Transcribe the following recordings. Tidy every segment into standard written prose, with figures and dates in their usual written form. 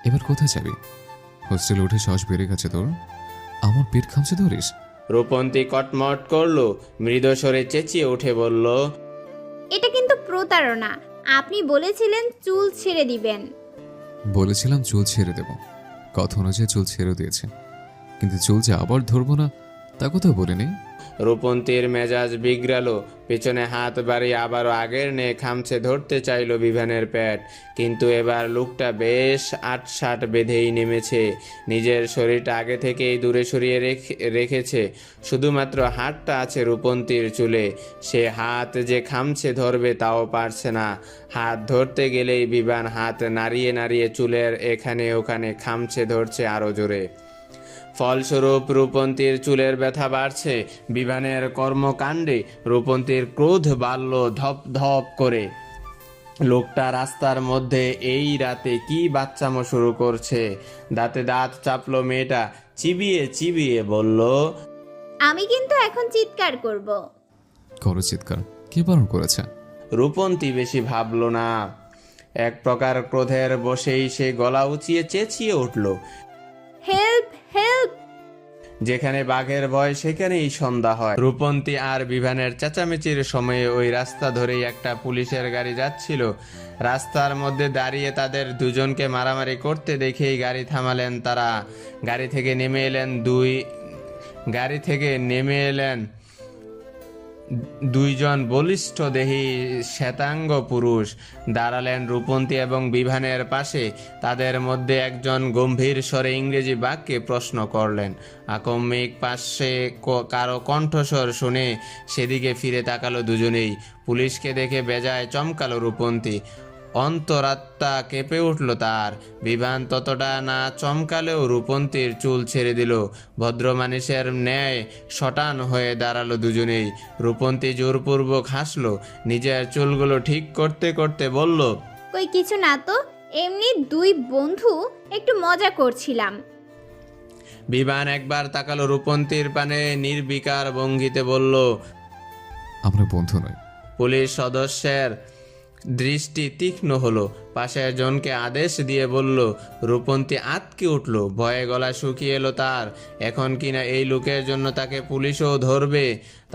এবার কোথায় যাবি? হোস্টেলে উঠে সাহস বেড়ে গেছে তোর, আমার পেট খামছে ধরিস? রূপন্তী কটমট করলো, মৃদস্বরে চেঁচিয়ে উঠে বলল, এটা কিন্তু প্রতারণা। আপনি বলেছিলেন চুল ছেড়ে দিবেন। বলেছিলাম চুল ছেড়ে দেব, কথা অনুযায়ী চুল ছেড়ে দিয়েছে, কিন্তু চুল যে আবার ধরবো না তা কোথাও বলিনি। রূপন্তীর মেজাজ বিগড়ালো, পেছনে হাত বাড়িয়ে আবারও আগের নে খামছে ধরতে চাইল বিভানের পেট, কিন্তু এবার লোকটা বেশ আটসাট বেঁধেই নেমেছে। নিজের শরীরটা আগে থেকেই দূরে সরিয়ে রেখেছে, শুধুমাত্র হাতটা আছে রূপন্তীর চুলে। সে হাত যে খামছে ধরবে তাও পারছে না। হাত ধরতে গেলেই বিভান হাত নাড়িয়ে নাড়িয়ে চুলের এখানে ওখানে খামছে ধরছে আরো জোরে। ফলস্বরূপ রূপন্তীর চুলের ব্যথা বাড়ছে। বিভানের কর্মকাণ্ডে রূপন্তীর ক্রোধ বাড়ল ধপ ধপ করে। লোকটা রাস্তার মধ্যে এই রাতে কি বাচ্চামো শুরু করছে। দাঁতে দাঁত চাপলো মেয়েটা, চিবিয়ে চিবিয়ে বলল, আমি কিন্তু এখন চিৎকার করব। করো চিৎকার, কে বারণ করেছে? রূপন্তী বেশি ভাবল না। এক প্রকার ক্রোধের বশেই সে গলা উঁচিয়ে চেঁচিয়ে উঠল। Help, help! যেখানে বাঘের ভয় সেখানেই সন্ধ্যা হয়। রূপন্তী আর বিভানের চেঁচামেচির সময়ে ওই রাস্তা ধরেই একটা পুলিশের গাড়ি যাচ্ছিল। রাস্তার মধ্যে দাঁড়িয়ে তাদের দুজনকে মারামারি করতে দেখেই গাড়ি থামালেন তারা। গাড়ি থেকে নেমে এলেন দুইজন বলিষ্ঠ দেহী শ্বেতাঙ্গ পুরুষ। দাঁড়ালেন রূপন্তী এবং বিভানের পাশে। তাদের মধ্যে একজন গম্ভীর স্বরে ইংরেজি বাক্যে প্রশ্ন করলেন। আকস্মিক পাশে কারো কণ্ঠস্বর শুনে সেদিকে ফিরে তাকালো দুজনেই। পুলিশকে দেখে বেজায় চমকালো রূপন্তী। অন্তরাত্মা কেঁপে উঠল তার। বিভান ততটা না চমকালেও রূপন্তীর চুল ছেড়ে দিল। ভদ্র মানুষের ন্যায় শটান হয়ে দাঁড়ালো দুজনেই। রূপন্তী জোরপূর্বক হাসলো, নিজের চুলগুলো ঠিক করতে করতে বলল, কই কিছু না তো, এমনি দুই বন্ধু একটু মজা করছিলাম। বিভান একবার তাকালো রূপন্তীর পানে, নির্বিকার ভঙ্গিতে বলল, আমরা বন্ধু নই। পুলিশ সদস্যের দৃষ্টি তীক্ষ্ণ হলো, পাশের জনকে আদেশ দিয়ে বলল। রূপন্তী আঁতকে উঠল, ভয়ে গলা শুকিয়ে এলো তার। এখন কিনা এই লোকের জন্য তাকে পুলিশও ধরবে।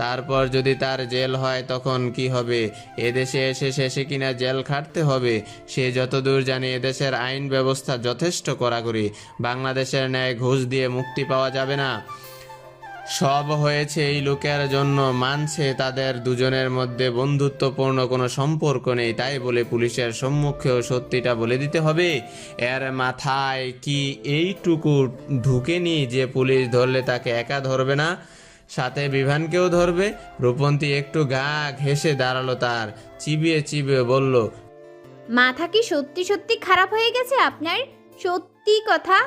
তারপর যদি তার জেল হয় তখন কি হবে? এদেশে এসে শেষে কিনা জেল খাটতে হবে। সে যতদূর জানে এদেশের আইন ব্যবস্থা যথেষ্ট কড়াকড়ি। বাংলাদেশের ন্যায় ঘুষ দিয়ে মুক্তি পাওয়া যাবে না। সব হয়েছে এই লোকের জন্য, মানছে তাদের দুজনের মধ্যে বন্ধুত্বপূর্ণ কোনো সম্পর্ক নেই, তাই বলে পুলিশের সম্মুখেও সত্যিটা বলে দিতে হবে? এর মাথায় কি এইটুকু ঢুকেনি যে পুলিশ ধরলে তাকে একা ধরবে না, সাথে বিভানকেও ধরবে? রূপন্তী একটু গা ঘেঁষে দাঁড়ালো তার, চিবিয়ে চিবিয়ে বলল, মাথা কি সত্যি সত্যি খারাপ হয়ে গেছে আপনার? সত্যি কথা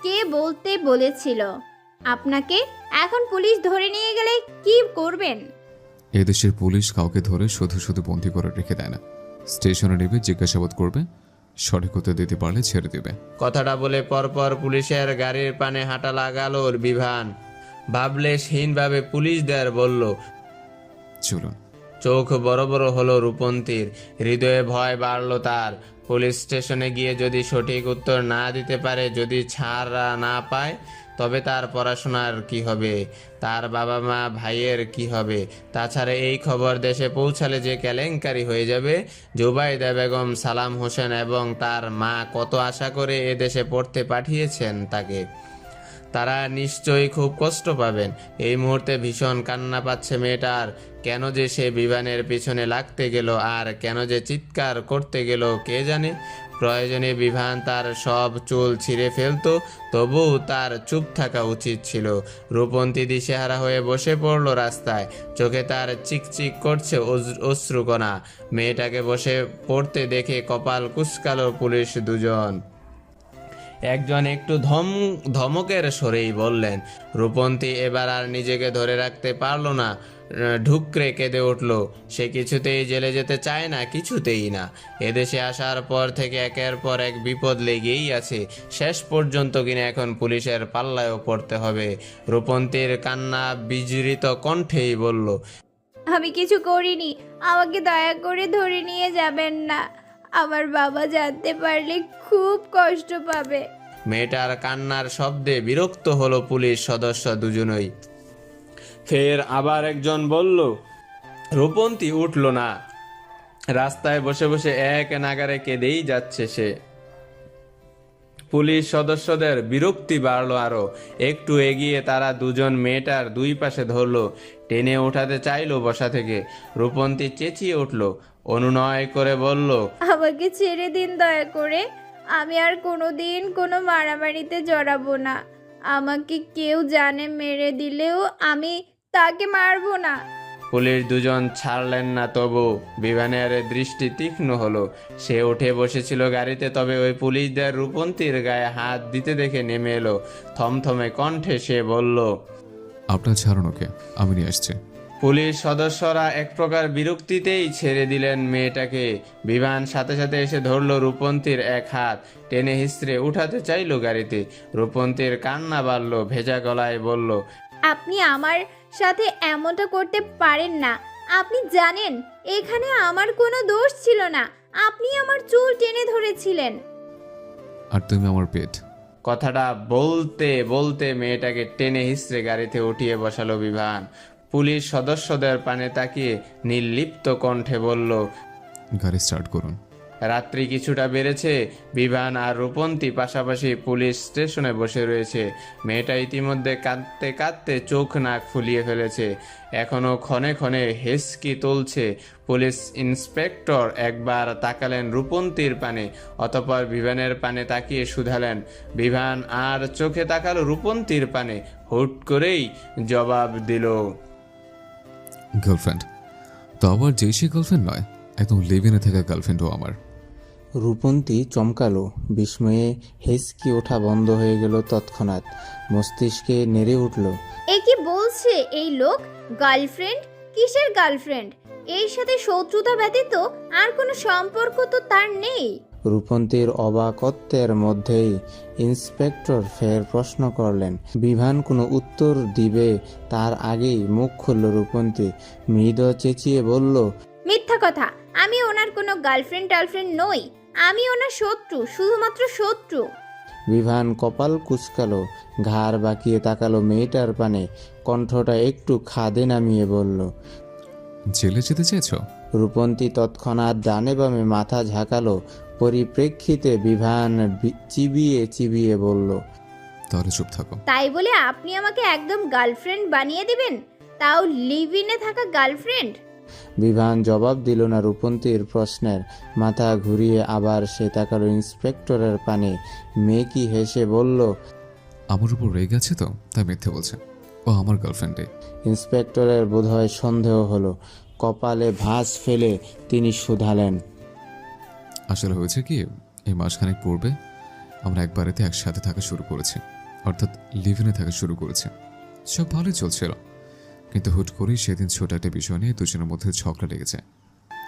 কে বলতে বলেছিল আপনাকে? এখন পুলিশ ধরে নিয়ে গেলে কি করবেন? এদেশের পুলিশ কাউকে ধরে শুধু শুধু বন্দি করে রেখে দেয় না, স্টেশনে নেবে, জিজ্ঞাসাবাদ করবে, সঠিক উত্তর দিতে পারলে ছেড়ে দেবে। কথাটা বলে পরপর পুলিশের গাড়ির পানে হাঁটা লাগালো বিভান। ভাবলেশহীনভাবে পুলিশদের বলল, চলুন। চোখ বড় বড় হলো রূপন্তীর, হৃদয়ে ভয় বাড়ল তার। পুলিশ স্টেশনে গিয়ে যদি সঠিক উত্তর না দিতে পারে, যদি ছাড় না পায়, তবে তার পড়াশোনার কি হবে? তার বাবা মা ভাইয়ের কি হবে? তাছাড়া এই খবর দেশে পৌঁছালে যে কেলেঙ্কারি হয়ে যাবে। জুবাইদা বেগম, সালাম হোসেন এবং তার মা কত আশা করে এ দেশে পড়তে পাঠিয়েছেন তাকে, তারা নিশ্চয়ই খুব কষ্ট পাবেন। এই মুহূর্তে ভীষণ কান্না পাচ্ছে মেয়েটার। কেন যে সে বিমানের পিছনে লাগতে গেল, আর কেন যে চিৎকার করতে গেল কে জানে। প্রয়োজনে বিভান তার সব চুল ছিঁড়ে ফেলতো, তবুও তার চুপ থাকা উচিত ছিল। রূপন্তী দিশেহারা হয়ে বসে পড়ল রাস্তায়, চোখে তার চিকচিক করছে অশ্রুকণা। মেয়েটাকে বসে পড়তে দেখে কপাল কুঁচকালো পুলিশ দুজন। একজন একটু ধমকের স্বরেই বললেন। রূপন্তী এবার আর নিজেকে ধরে রাখতে পারল না, ঢুকরে কেঁদে উঠল। সে কিছুতেই জেলে যেতে চায় না, কিছুতেই না। এদেশে আসার পর থেকে একের পর এক বিপদ লেগেই আছে, শেষ পর্যন্ত কিনা এখন পুলিশের পাল্লায়ও পড়তে হবে। রূপন্তীর কান্না বিজড়িত কণ্ঠেই বলল, আমি কিছু করিনি, আমাকে দয়া করে ধরে নিয়ে যাবেন না। আমার বাবা জানতে পারলে খুব কষ্ট পাবে। মেয়েটার কান্নার শব্দে বিরক্ত হলো পুলিশ সদস্য দুজনই। ফের আবার একজন বলল, রূপন্তী উঠল না। রাস্তায় বসে বসে এক নাগারে কেঁদেই যাচ্ছে সে। পুলিশ সদস্যদের বিরক্তি বাড়লো আরো। একটু এগিয়ে তারা দুজন মেয়েটার দুই পাশে ধরলো, টেনে ওঠাতে চাইলো বসা থেকে। রূপন্তী চেঁচিয়ে উঠল, অনুনয় করে বলল, আমাকে ছেড়ে দিন দয়া করে, আমি আর কোনোদিন কোনো মারামারিতে জড়াবো না। আমাকে কেউ জানে মেরে দিলেও আমি তাকে মারবো না। পুলিশ দুজন ছাড়লেন না। তবু বিভানের দৃষ্টি তীক্ষ্ণ হলো। সে উঠে বসেছিল গাড়িতে, তবে ওই পুলিশদের রূপন্তীর গায়ে হাত দিতে দেখে নেমে এলো। থমথমে কণ্ঠে সে বলল, আপনার ছাড়ুন ওকে, আমি নিয়ে আসছি। পুলিশ সদস্যরা এক প্রকার বিরক্তিতেই ছেড়ে দিলেন মেয়েটাকে। বিভান সাথে সাথে এসে ধরলো রূপন্তীর এক হাত, টেনে হিস্ত্রে উঠাতে চাইলো গাড়িতে। রূপন্তীর কান্না বাড়ল, ভেজা গলায় বলল, আপনি আমার সাথে এমনটা করতে পারেন না। আপনি জানেন এখানে আমার কোনো দোষ ছিল না। আপনি আমার চুল টেনে ধরেছিলেন। আর তুমি আমার পেট। কথাটা বলতে বলতে মেয়েটাকে টেনে হিস্ত্রে গাড়িতে উঠিয়ে বসালো বিভান। পুলিশ সদস্যদের পানে তাকিয়ে নির্লিপ্ত কণ্ঠে বলল, গাড়ি স্টার্ট করুন। রাত্রি কিছুটা বেড়েছে। বিভান আর রূপন্তী পাশাপাশি পুলিশ স্টেশনে বসে রয়েছে। মেয়েটা ইতিমধ্যে কাঁদতে কাঁদতে চোখ নাক ফুলিয়ে ফেলেছে, এখনো ক্ষণে ক্ষণে হেসকি তুলছে। পুলিশ ইন্সপেক্টর একবার তাকালেন রূপন্তীর পানে, অতঃপর বিভানের পানে তাকিয়ে শুধালেন। বিভান আর চোখে তাকালো রূপন্তীর পানে, হুট করেই জবাব দিল, গার্লফ্রেন্ড। তো আবার যেই সে গার্লফ্রেন্ড নয়, একদম লিভিনে থাকা গার্লফ্রেন্ডও আমার। রূপন্তী চমকালো। বিস্ময়ে হেসকি ওঠা বন্ধ হয়ে গেল তৎক্ষণাৎ। মস্তিষ্কে নেড়ে উঠল। এ কি বলছে এই লোক? গার্লফ্রেন্ড? কিসের গার্লফ্রেন্ড? এর সাথে শত্রুতা ব্যতীত আর কোনো সম্পর্ক তো তার নেই। রূপন্তীর অবাকত্বের মধ্যেই ইন্সপেক্টর ফের প্রশ্ন করলেন। বিভান কোনো উত্তর দিবে তার আগেই মুখ খুলল রূপন্তী। মৃদু চেঁচিয়ে বলল, মিথ্যা কথা। আমি ওনার কোনো গার্লফ্রেন্ড নই। আমি ওনার শত্রু, শুধুমাত্র শত্রু। বিভান কপাল কুঁচকালো, ঘাড় বাঁকিয়ে তাকালো মেয়েটার পানে। কণ্ঠটা একটু খাদে নামিয়ে বলল, জেলে যেতে চেয়েছো? রূপন্তী তৎক্ষণাৎ ডানে বামে মাথা ঝাঁকালো। পরিপ্রেক্ষিতে বিভান চিবিয়ে চিবিয়ে বলল, তাহলে চুপ থাকো। তাই বলে আপনি আমাকে একদম গার্লফ্রেন্ড বানিয়ে দিবেন, তাও লিভ ইনে থাকা গার্লফ্রেন্ড? বিভান জবাব দিল না রূপন্তীর প্রশ্নের। মাথা ঘুরিয়ে আবার সে তাকালো ইন্সপেক্টরের পানে। মেকি হেসে বলল, আমার উপর রেগে আছে তো তাই মিথ্যে বলছে। ও আমার গার্লফ্রেন্ডে। ইন্সপেক্টরের বোধহয় সন্দেহ হলো। কপালে ভাঁজ ফেলে তিনি শুধালেন, আসলে হয়েছে কি, এই মাসখানেক পূর্বে আমরা এক বাড়িতে একসাথে থাকা শুরু করেছি, অর্থাৎ লিভিনে থাকা শুরু করেছি। সব ভালোই চলছিল, কিন্তু হুট করেই সেদিন ছোট একটা বিষয় নিয়ে দুজনের মধ্যে ঝগড়া লেগেছে।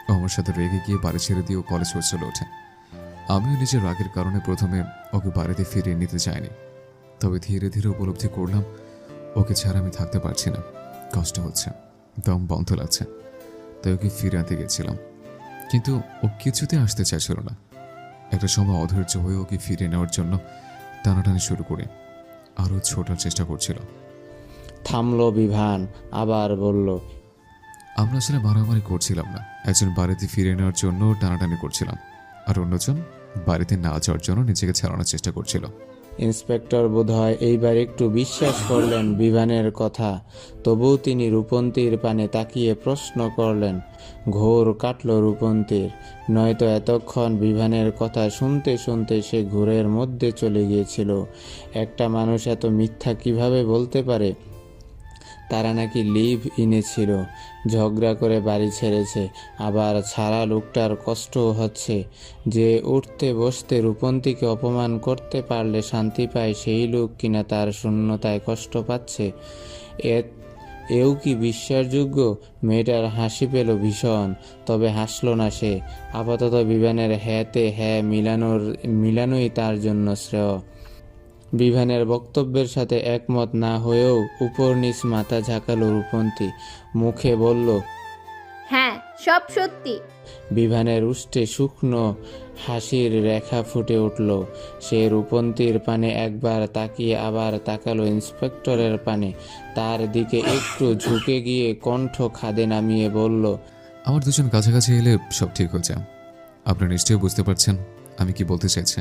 ও আমার সাথে রেগে গিয়ে বাড়ি ছেড়ে দিয়ে কলেজ চলে ওঠে। আমিও নিজের রাগের কারণে প্রথমে ওকে বাড়িতে ফিরিয়ে নিতে চাইনি, তবে ধীরে ধীরে উপলব্ধি করলাম ওকে ছাড়া আমি থাকতে পারছি না, কষ্ট হচ্ছে, দম বন্ধ লাগছে। তাই ওকে ফিরে আনতে গেছিলাম, কিন্তু ও কিছুতে আসতে চাইছিল না। একটা সময় অধৈর্য হয়ে ওকে ফিরিয়ে নেওয়ার জন্য টানাটানি শুরু করে আরও ছোটার চেষ্টা করছিল। থামলো বিভান, আবার বলল, আমরা আসলে মারামারি করছিলাম না, একজন বাড়িতে ফিরিয়ে নেওয়ার জন্য টানাটানি করছিলাম, আর অন্যজন বাড়িতে না যাওয়ার জন্য নিজেকে ছাড়ানোর চেষ্টা করছিল। ইন্সপেক্টর বোধহয় এইবার একটু বিশ্বাস করলেন বিভানের কথা। তবুও তিনি রূপন্তীর পানে তাকিয়ে প্রশ্ন করলেন। ঘোর কাটল রূপন্তীর, নয়তো এতক্ষণ বিভানের কথা শুনতে শুনতে সে ঘোরের মধ্যে চলে গিয়েছিল। একটা মানুষ এত মিথ্যা কিভাবে বলতে পারে? তারা নাকি লিভ ইনে ছিল, ঝগড়া করে বাড়ি ছেড়েছে, আবার ছাড়া লোকটার কষ্টও হচ্ছে। যে উঠতে বসতে রূপন্তীকে অপমান করতে পারলে শান্তি পায়, সেই লোক কিনা তার শূন্যতায় কষ্ট পাচ্ছে। এও কি বিশ্বাসযোগ্য? মেয়েটার হাসি পেল ভীষণ, তবে হাসল না সে। আপাতত বিভানের হ্যাঁতে হ্যাঁ মিলানোই তার জন্য শ্রেয়। বিভানের বক্তব্যের সাথে একমত না হয়েও উপর নিচ মাথা ঝাঁকালো রূপন্তী। মুখে বলল, হ্যাঁ, সব সত্যি। বিভানের উষ্ঠে শুকনো হাসির রেখা ফুটে উঠল। সে রূপন্তীর পানে একবার তাকিয়ে আবার তাকালো ইন্সপেক্টরের পানে। তার দিকে একটু ঝুঁকে গিয়ে কণ্ঠ খাদে নামিয়ে বলল, আমার দুজন কাছাকাছি এলে সব ঠিক হয়ে যায়। আপনি নিশ্চয়ই বুঝতে পারছেন আমি কি বলতে চাইছি।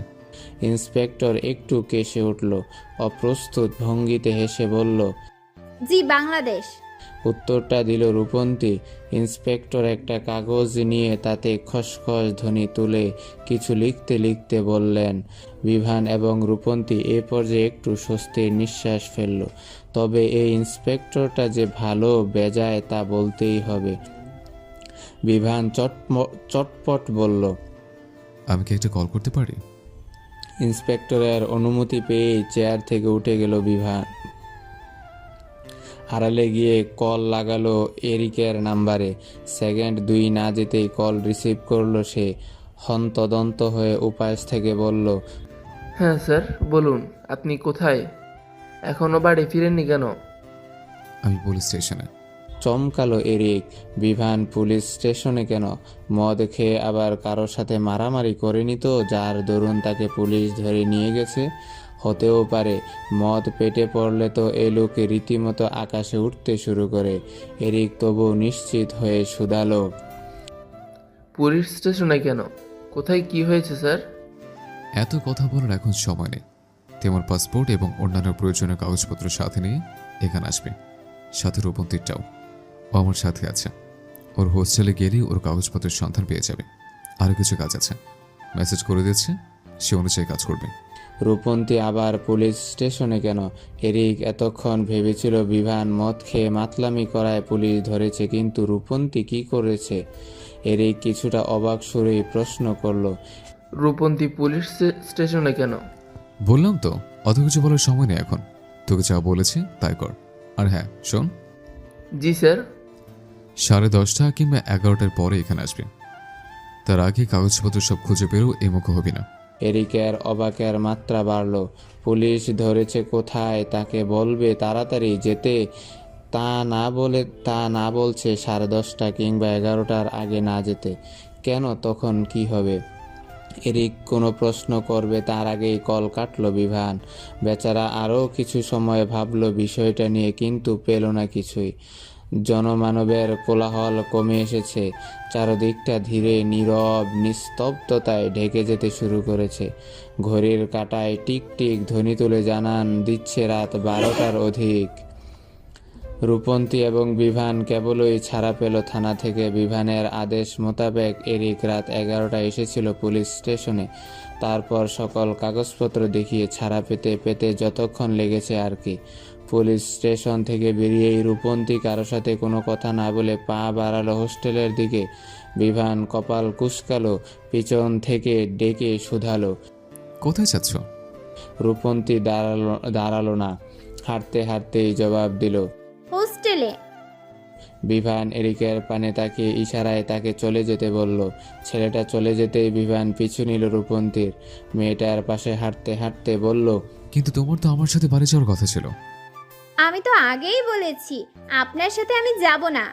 ইন্সপেক্টর একটু কেসে উঠল। অপ্রস্তুত ভঙ্গিতে হেসে বলল, জি, বাংলাদেশ। উত্তরটা দিল রূপন্তী। ইন্সপেক্টর একটা কাগজ নিয়ে তাতে খসখস ধ্বনি তুলে কিছু লিখতে লিখতে বললেন। বিভান এবং রূপন্তী এ পর্যায়ে একটু স্বস্তির নিঃশ্বাস ফেলল। তবে এই ইন্সপেক্টরটা যে ভালো বেজায় তা বলতেই হবে। বিভান চটপট বলল, আমি কি একটা কল করতে পারি? ইন্সপেক্টরের অনুমতি পেয়ে চেয়ার থেকে উঠে গেল বিভান। আড়ালে গিয়ে কল লাগালো এরিকের নাম্বারে। সেকেন্ড 2 না যেতেই কল রিসিভ করলো সে। হন্তদন্ত হয়ে উপাস থেকে বলল, হ্যাঁ স্যার, বলুন আপনি কোথায়? এখনো বাড়ি ফিরেননি কেন? আমি পুলিশ স্টেশনে। চমকালো এরিক। বিভান পুলিশ স্টেশনে কেন? মদ খেয়ে আবার কারোর সাথে মারামারি করেনি তো যার দরুন তাকে পুলিশ ধরে নিয়ে গেছে? হতেও পারে। মদ পেটে পড়লে তো এ লোকে রীতিমতো আকাশে উঠতে শুরু করে। এরিক তবু নিশ্চিত হয়ে শুধালো, পুলিশ স্টেশনে কেন? কোথায় কি হয়েছে স্যার? এত কথা বলার এখন সময় নেই। তোমার পাসপোর্ট এবং অন্যান্য প্রয়োজনীয় কাগজপত্র সাথে নিয়ে এখানে আসবে। সাথে রূপন্তীরটাও, ও আমার সাথে আছে। ওর হোস্টেলে গেলেই ওর কাগজপত্রের সন্ধান পেয়ে যাবে। আরও কিছু কাজ আছে, মেসেজ করে দিচ্ছে, সে অনুযায়ী কাজ করবে। রূপন্তী আবার পুলিশ স্টেশনে কেন? এরিক এতক্ষণ ভেবেছিল বিভান মদ খেয়ে মাতলামি করায় পুলিশ ধরেছে, কিন্তু রূপন্তী কি করেছে? এরিক কিছুটা অবাক সুরেই প্রশ্ন করল, রূপন্তী পুলিশ স্টেশনে কেন? বললাম তো, অত কিছু বলার সময় নেই এখন। তোকে যা বলেছি তাই কর। আর হ্যাঁ শোন, জি স্যার। 10:30 কিংবা 11টার পরে এখানে আসবে। তার আগে কাগজপত্র সব খুঁজে পেরো এই মুখ হবি না। এরিকের অবাকের মাত্রা বাড়ল। পুলিশ ধরেছে কোথায় তাকে বলবে তাড়াতাড়ি যেতে, তা না বলছে 10:30 কিংবা 11টার আগে না যেতে। কেন? তখন কি হবে? এরিক কোনো প্রশ্ন করবে তার আগেই কল কাটলো বিভান। বেচারা আরও কিছু সময় ভাবলো বিষয়টা নিয়ে, কিন্তু পেল না কিছুই। জনমানবের কোলাহল কমে এসেছে। চারদিকটা ধীরে নীরব নিস্তব্ধতায় ঢেকে যেতে শুরু করেছে। ঘড়ির কাঁটায় টিক টিক ধ্বনি তুলে জানান দিচ্ছে রাত 12টার অধিক। রূপন্তী এবং বিভান কেবলই ছাড়া পেল থানা থেকে। বিভানের আদেশ মোতাবেক এরিক রাত 11টায় এসেছিল পুলিশ স্টেশনে। তারপর সকল কাগজপত্র দেখিয়ে ছাড়া পেতে পেতে যতক্ষণ লেগেছে আর কি। পুলিশ স্টেশন থেকে বেরিয়েই রূপন্তী কারো সাথে কোনো কথা না বলে পা বাড়ালো হোস্টেলের দিকে। বিভান কপাল কুঁচকালো, পিছন থেকে ডেকে শুধালো, কোথায় যাচ্ছ? রূপন্তী দাঁড়ালো না, হাঁটতে হাঁটতেই জবাব দিল, হোস্টেলে। বিভান এরিকের পানে তাকিয়ে ইশারায় তাকে চলে যেতে বলল। ছেলেটা চলে যেতেই বিভান পিছু নিল রূপন্তীর। মেয়েটার পাশে হাঁটতে হাঁটতে বলল, কিন্তু তোমার তো আমার সাথে বাড়ি যাওয়ার কথা ছিল। আমি তো আগেই বলেছি আপনার সাথে আমি যাব না।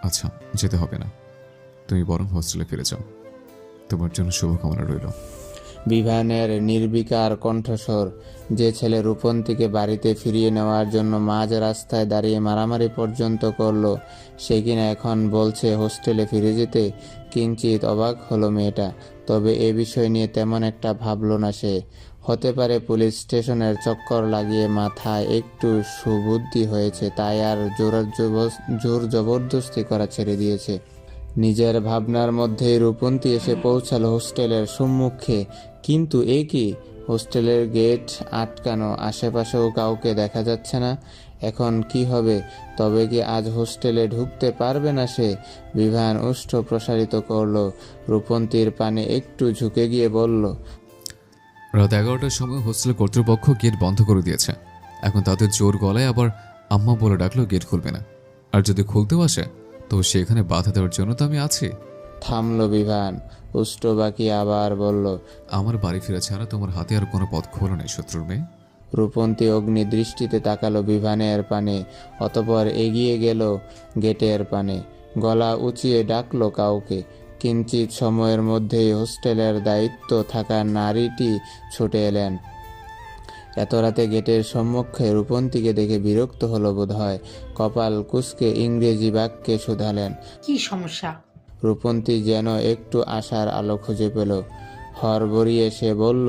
আচ্ছা, যেতে হবে না, তুমি বরং হোস্টেলে ফিরে যাও। তোমার জন্য শুভকামনা রইল। বিভানের নির্বিকার কণ্ঠস্বর। যে ছেলে রূপন্তীকে বাড়িতে ফিরিয়ে নেওয়ার জন্য মাঝ রাস্তায় দাঁড়িয়ে মারামারি পর্যন্ত করলো, সে কিনা এখন বলছে হোস্টেলে ফিরে যেতে। কিঞ্চিত অবাক হলো মেয়েটা। তবে এ বিষয় নিয়ে তেমন একটা ভাবলো না সে। হতে পারে পুলিশ স্টেশনের চক্কর লাগিয়ে মাথায় একটু সুবুদ্ধি হয়েছে, তাই আর জোর জবরদস্তি করা ছেড়ে দিয়েছে। নিজের ভাবনার মধ্যেই রূপন্তী এসে পৌঁছালো হোস্টেলের সম্মুখে। কিন্তু এ কি? হোস্টেলের গেট আটকানো, আশেপাশেও কাউকে দেখা যাচ্ছে না। এখন কি হবে? তবে কি আজ হোস্টেলে ঢুকতে পারবে না সে? বিভান ওষ্ঠ প্রসারিত করলো। রূপন্তীর পানে একটু ঝুঁকে গিয়ে বলল, রাত 11টার সময় হোস্টেল কর্তৃপক্ষ গেট বন্ধ করে দিয়েছে। এখন তাদের জোর গলায় আবার আম্মা বলে ডাকলেও গেট খুলবে না। আর যদি খুলতেও আসে তো সেখানে বাধা দেওয়ার জন্য তো আমি আছি। থামলো বিভান। উষ্ঠ বাকি আবার বলল, আমার বাড়ি ফিরে ছাড়া তোমার হাতে আর কোনো পথ খোলো নেই শত্রুর মেয়ে। রূপন্তী অগ্নি দৃষ্টিতে তাকালো বিভানের পানে, অতঃপর এগিয়ে গেল গেটের পানে। গলা উঁচিয়ে ডাকলো কাউকে। কিঞ্চিত সময়ের মধ্যেই হোস্টেলের দায়িত্ব থাকা নারীটি ছুটে এলেন। এত রাতে গেটের সম্মুখে রূপন্তীকে দেখে বিরক্ত হলো বোধহয়। কপাল কুঁচকে ইংরেজি বাক্যে শুধালেন। কি সমস্যা? রূপন্তী যেন একটু আশার আলো খুঁজে পেল। হড়বড়িয়ে সে বলল,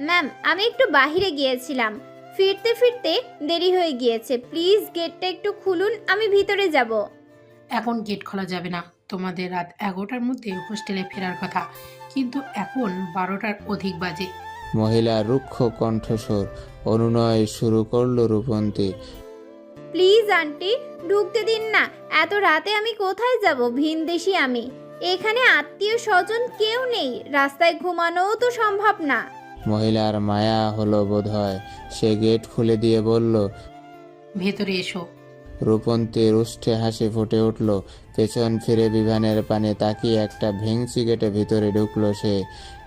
ম্যাম, আমি একটু বাইরে গিয়েছিলাম, ফিরতে ফিরতে দেরি হয়ে গিয়েছে। প্লিজ গেটটা একটু খুলুন, আমি ভিতরে যাব। এখন গেট খোলা যাবে না। তোমাদের রাত 11টার মধ্যে হোস্টেলে ফেরার কথা, কিন্তু এখন 12টার অধিক বাজে। মহিলার রুক্ষ কণ্ঠস্বর। অনুনয় শুরু করলো রূপন্তী। প্লিজ আন্টি, ঢুকতে দিন না। এত রাতে আমি কোথায় যাব? ভিনদেশী আমি, এখানে আত্মীয় স্বজন কেউ নেই, রাস্তায় ঘুমানোও তো সম্ভব না। মহিলার মায়া হলো বোধহয়। সে গেট খুলে দিয়ে বলল, ভেতরে এসো। রূপন্তীর উষ্ঠে হাসি ফুটে উঠল। পেছন ফিরে বিভানের পানে তাকিয়ে একটা ভেংচি গেটে ভিতরে ঢুকলো সে।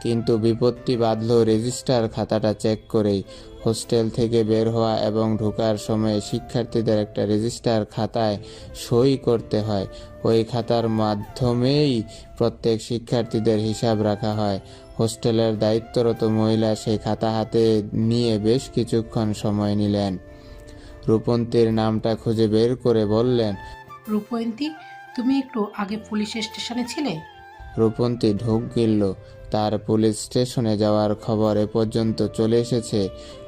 কিন্তু বিপত্তি বাঁধল রেজিস্টার খাতাটা চেক করেই। হোস্টেল থেকে বের হওয়া এবং ঢোকার সময় শিক্ষার্থীদের একটা রেজিস্টার খাতায় সই করতে হয়। ওই খাতার মাধ্যমেই প্রত্যেক শিক্ষার্থীদের হিসাব রাখা হয়। হোস্টেলের দায়িত্বরত মহিলা সেই খাতা হাতে নিয়ে বেশ কিছুক্ষণ সময় নিলেন। রূপন্তীর নামটা খুঁজে বের করে বললেন, রূপন্তী, তুমি একটু আগে পুলিশ স্টেশনে ছিলে? রূপন্তী ঢোক গিলল। তার পুলিশ স্টেশনে যাওয়ার খবর এ পর্যন্ত চলে এসেছে।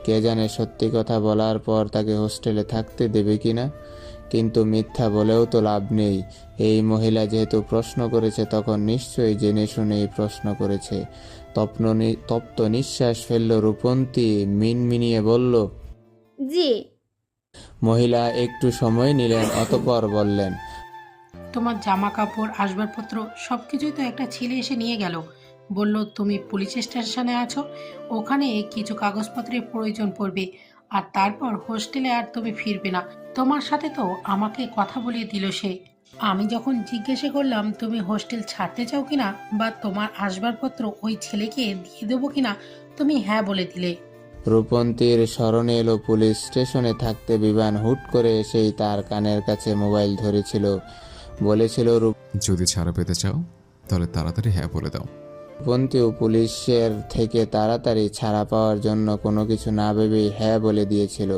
কে জানে সত্যি কথা বলার পর তাকে হোস্টেলে থাকতে দেবে কিনা। কিন্তু মিথ্যা বলেও তো লাভ নেই। এই মহিলা যেহেতু প্রশ্ন করেছে, তখন নিশ্চয়ই জেনে শুনেই প্রশ্ন করেছে। তপ্ত নিঃশ্বাস ফেলল রূপন্তী। মিনমিনিয়ে বলল, জি। মহিলা একটু সময় নিলেন, অতঃপর বললেন, তোমার জামা কাপড়, আসবাবপত্র সবকিছুই তো একটা ছেলে এসে নিয়ে গেল। বলল তুমি পুলিশ স্টেশনে আছো, ওখানে কিছু কাগজপত্রের প্রয়োজন পড়বে, আর তারপর হোস্টেলে আর তুমি ফিরবে না। তোমার সাথে তো আমাকে কথা বলিয়ে দিল সে। আমি যখন জিজ্ঞাসা করলাম তুমি হোস্টেল ছাড়তে চাও কিনা বা তোমার আসবাবপত্র ওই ছেলেকে দিয়ে দেবো কিনা, তুমি হ্যাঁ বলে দিলে। রূপন্তীর স্মরণে এলো পুলিশ স্টেশনে থাকতে বিমান হুট করে এসেই তার কানের কাছে মোবাইল ধরেছিল। বলেছিল, যদি ছাড়া পেতে চাও তাহলে তাড়াতাড়ি হ্যাঁ বলে দাও। রূপন্তীও পুলিশের থেকে তাড়াতাড়ি ছাড়া পাওয়ার জন্য কোনো কিছু না ভেবেই হ্যাঁ বলে দিয়েছিল।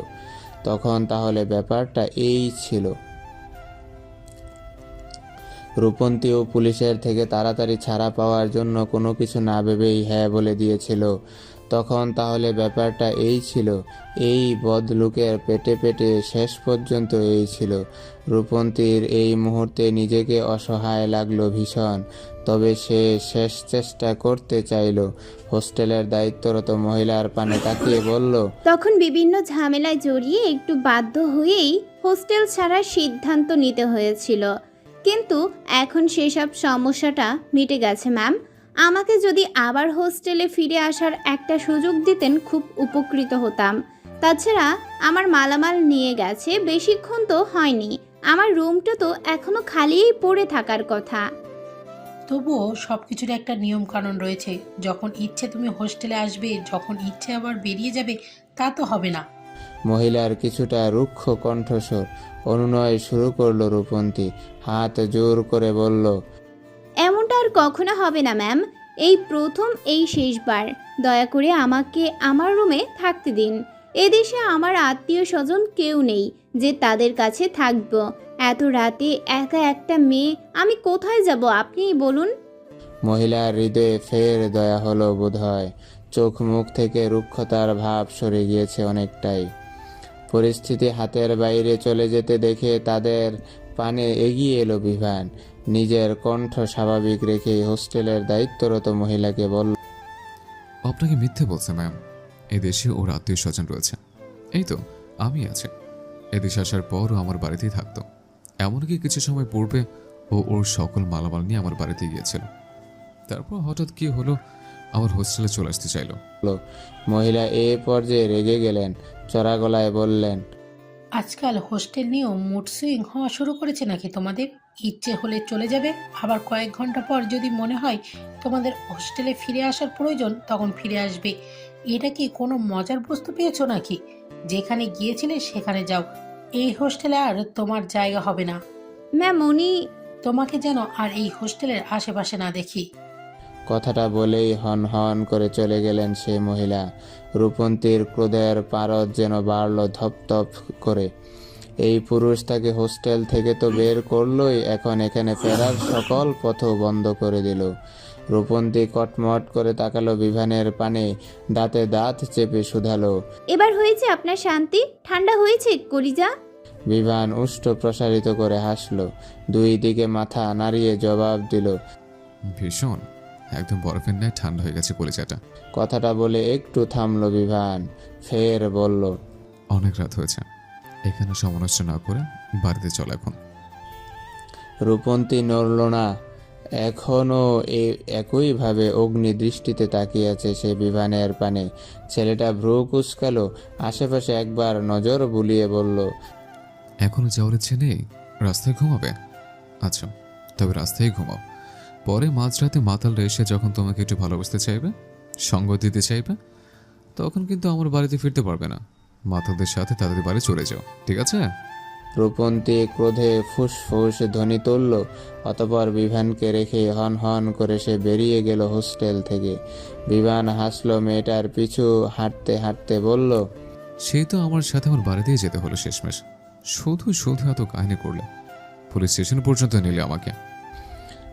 তখন তাহলে ব্যাপারটা এই ছিল। রূপন্তীও পুলিশের থেকে তাড়াতাড়ি ছাড়া পাওয়ার জন্য কোনো কিছু না ভেবেই হ্যাঁ বলে দিয়েছিল। তখন তাহলে ব্যাপারটা এই ছিল। এই বদলুকের পেটে পেটে শেষ পর্যন্ত এই ছিল। রূপন্তীর এই মুহূর্তে নিজেকে অসহায় লাগলো ভীষণ। তবে সে শেষ চেষ্টা করতে চাইল। হোস্টেলের দায়িত্বরত মহিলার পানে তাকিয়ে বলল, তখন বিভিন্ন ঝামেলায় জড়িয়ে একটু বাধ্য হয়েই হোস্টেল ছাড়ার সিদ্ধান্ত নিতে হয়েছিল, কিন্তু এখন সেসব সমস্যাটা মিটে গেছে ম্যাম। আমাকে যদি আবার হোস্টেলে ফিরে আসার একটা সুযোগ দিতেন খুব উপকৃত হতাম। তাছাড়া আমার মালামাল নিয়ে গেছে, বেশিক্ষণ তো হয়নি। আমার রুমটা তো এখনো খালিই পড়ে থাকার কথা। তবুও সবকিছুর একটা নিয়ম কানুন রয়েছে। যখন ইচ্ছে তুমি হোস্টেলে আসবে, যখন ইচ্ছে আবার বেরিয়ে যাবে, তা তো হবে না। মহিলার কিছুটা রুক্ষ কণ্ঠস্বর। অনুনয় শুরু করলো রূপন্তী। হাত জোর করে বলল, এমনটা আর কখনো হবে না ম্যাম। এই প্রথম, এই শেষবার। দয়া করে আমাকে আমার রুমে থাকতে দিন। এদেশে আমার আত্মীয় স্বজন কেউ নেই যে তাদের কাছে থাকবো। এত রাতে একা একটা মেয়ে, আমি কোথায় যাব আপনিই বলুন। মহিলার হৃদয়ে ফের দয়া হলো বোধহয়। চোখ মুখ থেকে রুক্ষতার ভাব সরে গিয়েছে অনেকটাই। পরিস্থিতি হাতের বাইরে চলে যেতে দেখে তাদের পানে এগিয়ে এলো বিভান। নিজের কণ্ঠ স্বাভাবিক রেখে হোস্টেলের দায়িত্বরত মহিলাকে বলল, আপনাকে মিথ্যে বলছে ম্যাম। এদেশে ওর আত্মীয় স্বজন রয়েছে। এই তো আমি আছি। এদেশে আসার পরও আমার বাড়িতেই থাকতো। এমনকি কিছু সময় পূর্বে ও ওর সকল মালামাল নিয়ে আমার বাড়িতে গিয়েছিল। তারপর হঠাৎ কি হলো, আমার হোস্টেলে চলে আসতে চাইলো। মহিলা এ পর্যায়ে রেগে গেলেন। চড়া গলায় বললেন, আজকাল হোস্টেল নিয়েও মুড সুইং হওয়া শুরু করেছে নাকি তোমাদের? ইচ্ছে হলে চলে যাবে, আবার কয়েক ঘন্টা পর যদি মনে হয় তোমাদের হোস্টেলে ফিরে আসার প্রয়োজন, তখন ফিরে আসবে। এটা কি কোনো মজার বস্তু পেয়েছো নাকি? যেখানে গিয়েছিলে সেখানে যাও। এই হোস্টেলে আর তোমার জায়গা হবে না। ম্যাম উনি তোমাকে যেন আর এই হোস্টেলের আশেপাশে না দেখি। কথাটা বলেই হন হন করে চলে গেলেন সে মহিলা। রূপন্তীর ক্রোধের পারদ যেন বাড়ল ধপধপ করে। এই পুরুষ তাকে হোস্টেল থেকে তো বের করলই, এখন এখানে ফেরার সকল পথ বন্ধ করে দিল। রূপন্তী কটমট করে তাকালো বিভানের পানে, দাঁতে দাঁত চেপে শুধালো। এবার হয়েছে আপনার শান্তি? ঠান্ডা হয়েছে কলিজা? বিভান উষ্ঠ প্রসারিত করে হাসল, দুই দিকে মাথা নাড়িয়ে জবাব দিল। ভীষণ, একদম বরফের ন্যায় ঠান্ডা হয়ে গেছে কলিজাটা। কথাটা বলে একটু থামলো বিভান, ফের বলল। অনেক রাত হয়েছে, এখানে সমালোচনা না করে বাড়িতে চল এখন। রূপন্তী নড়ল না, এখনো একইভাবে অগ্নি দৃষ্টিতে তাকিয়ে আছে সে বিভানের পানে। ছেলেটা ভ্রু কুঁচকালো, আশেপাশে একবার নজর বুলিয়ে বলল। এখনো যাওয়ার ইচ্ছে নেই? রাস্তায় ঘুমাবে? আচ্ছা, তবে রাস্তায় ঘুমাও। পরে মাঝরাতে মাতালরা এসে যখন তোমাকে একটু ভালোবাসতে চাইবে, সঙ্গ দিতে চাইবে, তখন কিন্তু আমার বাড়িতে ফিরতে পারবে না। মাতালদের সাথে তাদের বাড়ি চলে যাও, ঠিক আছে? রূপন্তী ক্রোধে ফুসফুস ধ্বনি তুলল, অতপর বিভানকে রেখে হন হন করে সে বেরিয়ে গেল হোস্টেল থেকে। বিভান হাসলো, মেয়েটার পিছু হাঁটতে হাঁটতে বলল। সেই তো আমার সাথে আমার বাড়িতেই যেতে হলো শেষমেশ। শুধু শুধু এত কাহিনী করলে, পুলিশ স্টেশন পর্যন্ত নিলে আমাকে।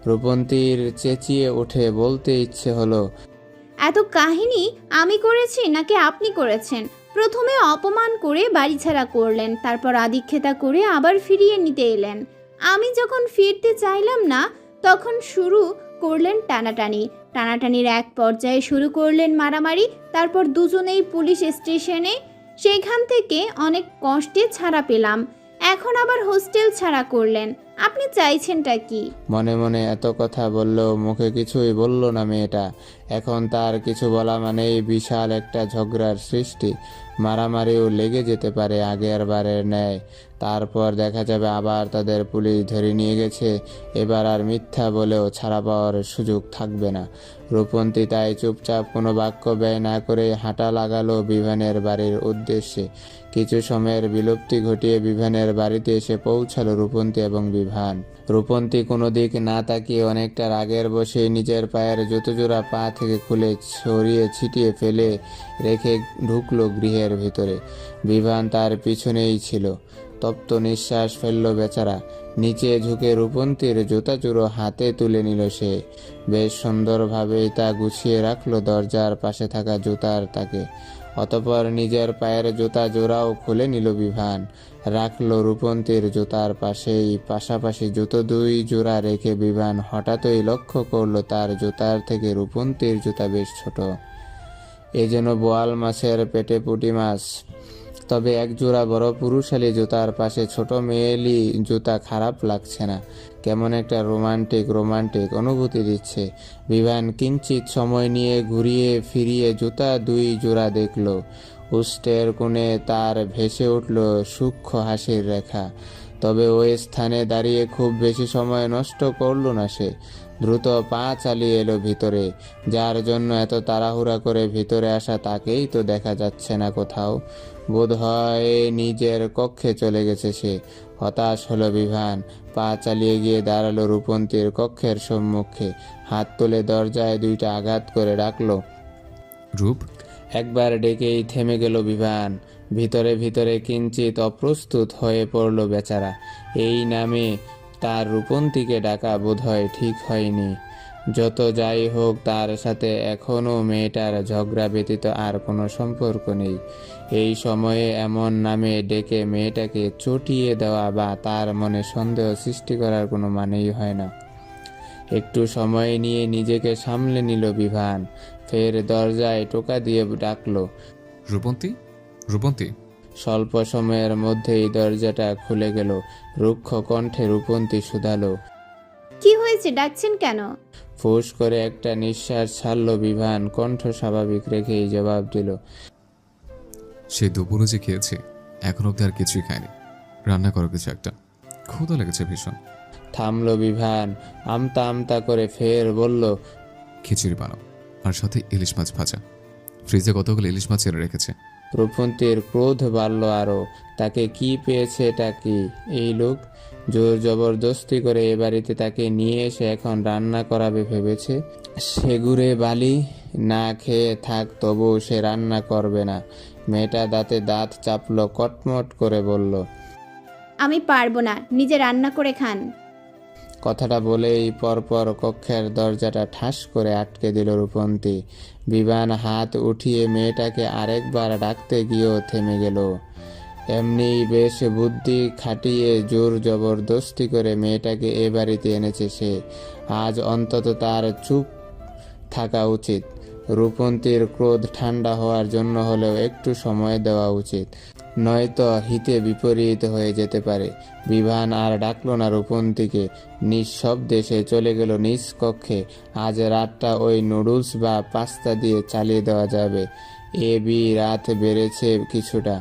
রূপন্তীর চেঁচিয়ে উঠে বলতে ইচ্ছে হলো। এত কাহিনী আমি করেছি নাকি আপনি করেছেন? প্রথমে অপমান করে বাড়ি ছাড়া করলেন, তারপর আদিক্ষেতা করে আবার ফিরিয়ে নিতে এলেন। আমি যখন ফিরতে চাইলাম না তখন শুরু করলেন টানাটানি। টানাটানির এক পর্যায়ে শুরু করলেন মারামারি, তারপর দুজনেই পুলিশ স্টেশনে। সেখান থেকে অনেক কষ্টে ছাড়া পেলাম, এখন আবার হোস্টেল ছাড়া করলেন। আপনি চাইছেনটা কি? মনে মনে এত কথা বললেও মুখে কিছুই বলল না মেয়েটা। এখন তার কিছু বলা মানেই বিশাল একটা ঝগড়ার সৃষ্টি। মারামারিও লেগে যেতে পারে আগের বারের ন্যায়। তারপর দেখা যাবে আবার তাদের পুলিশ ধরে নিয়ে গেছে। এবার আর মিথ্যা বলেও ছাড়া পাওয়ার সুযোগ থাকবে না। রূপন্তী তাই চুপচাপ কোনো বাক্য ব্যয় না করে হাঁটা লাগালো বিভানের বাড়ির উদ্দেশ্যে। কিছু সময়ের বিলুপ্তি ঘটিয়ে বিভানের বাড়িতে এসে পৌঁছালো রূপন্তী এবং বিভান। রূপন্তী কোনো দিক না তাকিয়ে অনেকটা রাগের বসে নিজের পায়ের জুতোজোড়া পা থেকে খুলে ছড়িয়ে ছিটিয়ে ফেলে রেখে ঢুকলো গৃহের ভিতরে। বিভান তার পিছনেই ছিল। তপ্ত নিঃশ্বাস ফেললো বেচারা। নিচে ঝুঁকে রূপন্তীর জুতাচুরো হাতে তুলে নিল সে। বেশ সুন্দরভাবেই তা গুছিয়ে রাখলো দরজার পাশে থাকা জুতার তাকে। অতপর নিজের পায়ের জুতা জোড়াও খুলে নিল বিভান, রাখলো রূপন্তীর জুতার পাশেই। পাশাপাশি জুতো দুই জোড়া রেখে বিভান হঠাৎই লক্ষ্য করলো তার জুতার থেকে রূপন্তীর জুতা বেশ ছোট। এ যেন বোয়াল মাছের পেটে পুঁটি মাছ। তবে এক জোড়া বড় পুরুষালী জুতার পাশে ছোট মেয়েলি জুতা খারাপ লাগছে না, কেমন একটা রোমান্টিক অনুভূতি দিচ্ছে। বিভান কিঞ্চিত সময় নিয়ে ঘুরিয়ে ফিরিয়ে জুতা দুই জোড়া দেখল। উষ্টের কোণে তার ভেসে উঠল সূক্ষ্ম হাসির রেখা। তবে ওই স্থানে দাঁড়িয়ে খুব বেশি সময় নষ্ট করল না সে। দ্রুত পা চালিয়ে এলো ভিতরে। যার জন্য এত তাড়াহুড়া করে ভিতরে আসা তাকেই তো দেখা যাচ্ছে না কোথাও। বোধহয় নিজের কক্ষে চলে গেছে সে। হতাশ হলো বিভান। পা চালিয়ে গিয়ে দাঁড়ালো রূপন্তীর কক্ষের সম্মুখে। হাত তুলে দরজায় দুইটা আঘাত করে ডাকলো। রূপ। একবার ডেকেই থেমে গেল বিভান। ভিতরে ভিতরে কিঞ্চিত অপ্রস্তুত হয়ে পড়ল বেচারা। এই নামে তার রূপন্তীকে ডাকা বোধহয় ঠিক হয়নি। যত যাই হোক, তার সাথে এখনও মেয়েটার ঝগড়া ব্যতীত আর কোনো সম্পর্ক নেই। এই সময়ে এমন নামে ডেকে মেয়েটাকে চটিয়ে দেওয়া বা তার মনে সন্দেহ সৃষ্টি করার কোনো মানেই হয় না। একটু সময় নিয়ে নিজেকে সামলে নিল বিভান। ফের দরজায় টোকা দিয়ে ডাকলো। রূপন্তী, রূপন্তী। স্বল্প সময়ের মধ্যেই দরজাটা খুলে গেল। রুক্ষ কণ্ঠে রূপন্তী শুধালো। কি হয়েছে, ডাকছেন কেন? ফুস করে একটা নিঃশ্বাস ছাড়ল বিভান। কণ্ঠ স্বাভাবিক রেখেই জবাব দিল। সেই দুপুরে যে খেয়েছে, এখন অব্দি আর কিছুই খায়নি। রান্না করো কিছু একটা, ক্ষুধা লেগেছে ভীষণ। থামলো বিভান, আমতা আমতা করে ফের বলল। খিচুড়ি বানাও, আর সাথে ইলিশ মাছ ভাজা। ফ্রিজে কতগুলো ইলিশ মাছ এনে রেখেছে। রূপন্তীর ক্রোধ বাড়ল আরও। তাকে কি পেয়েছে এটা কি? এই লোক জোর জবরদস্তি করে এ বাড়িতে তাকে নিয়ে এসে এখন রান্না করাবে ভেবেছে। সেগুড়ে বালি না খেয়ে থাক, তবুও সে রান্না করবে না। মেয়েটা দাঁতে দাঁত চাপলো, কটমট করে বলল, আমি পারবো না, নিজে রান্না করে খান। কথাটা বলেই পরপর কক্ষের দরজাটা ঠাস করে আটকে দিল রূপন্তী। বিভান হাত উঠিয়ে মেয়েটাকে আরেকবার ডাকতে গিয়েও থেমে গেল। এমনি বেশ বুদ্ধি খাটিয়ে জোর জবরদস্তি করে মেয়েটাকে এ বাড়িতে এনেছে সে। আজ অন্তত তার চুপ থাকা উচিত। রূপন্তীর ক্রোধ ঠান্ডা হওয়ার জন্য হলেও একটু সময় দেওয়া উচিত, নয়তো হিতে বিপরীত হয়ে যেতে পারে। বিভান আর ডাকল না রূপন্তীকে। নিঃশব্দে সে চলে গেল নিজ কক্ষে। আজ রাতটা ওই নুডলস বা পাস্তা দিয়ে চালিয়ে দেওয়া যাবে। রাত বেড়েছে কিছুটা।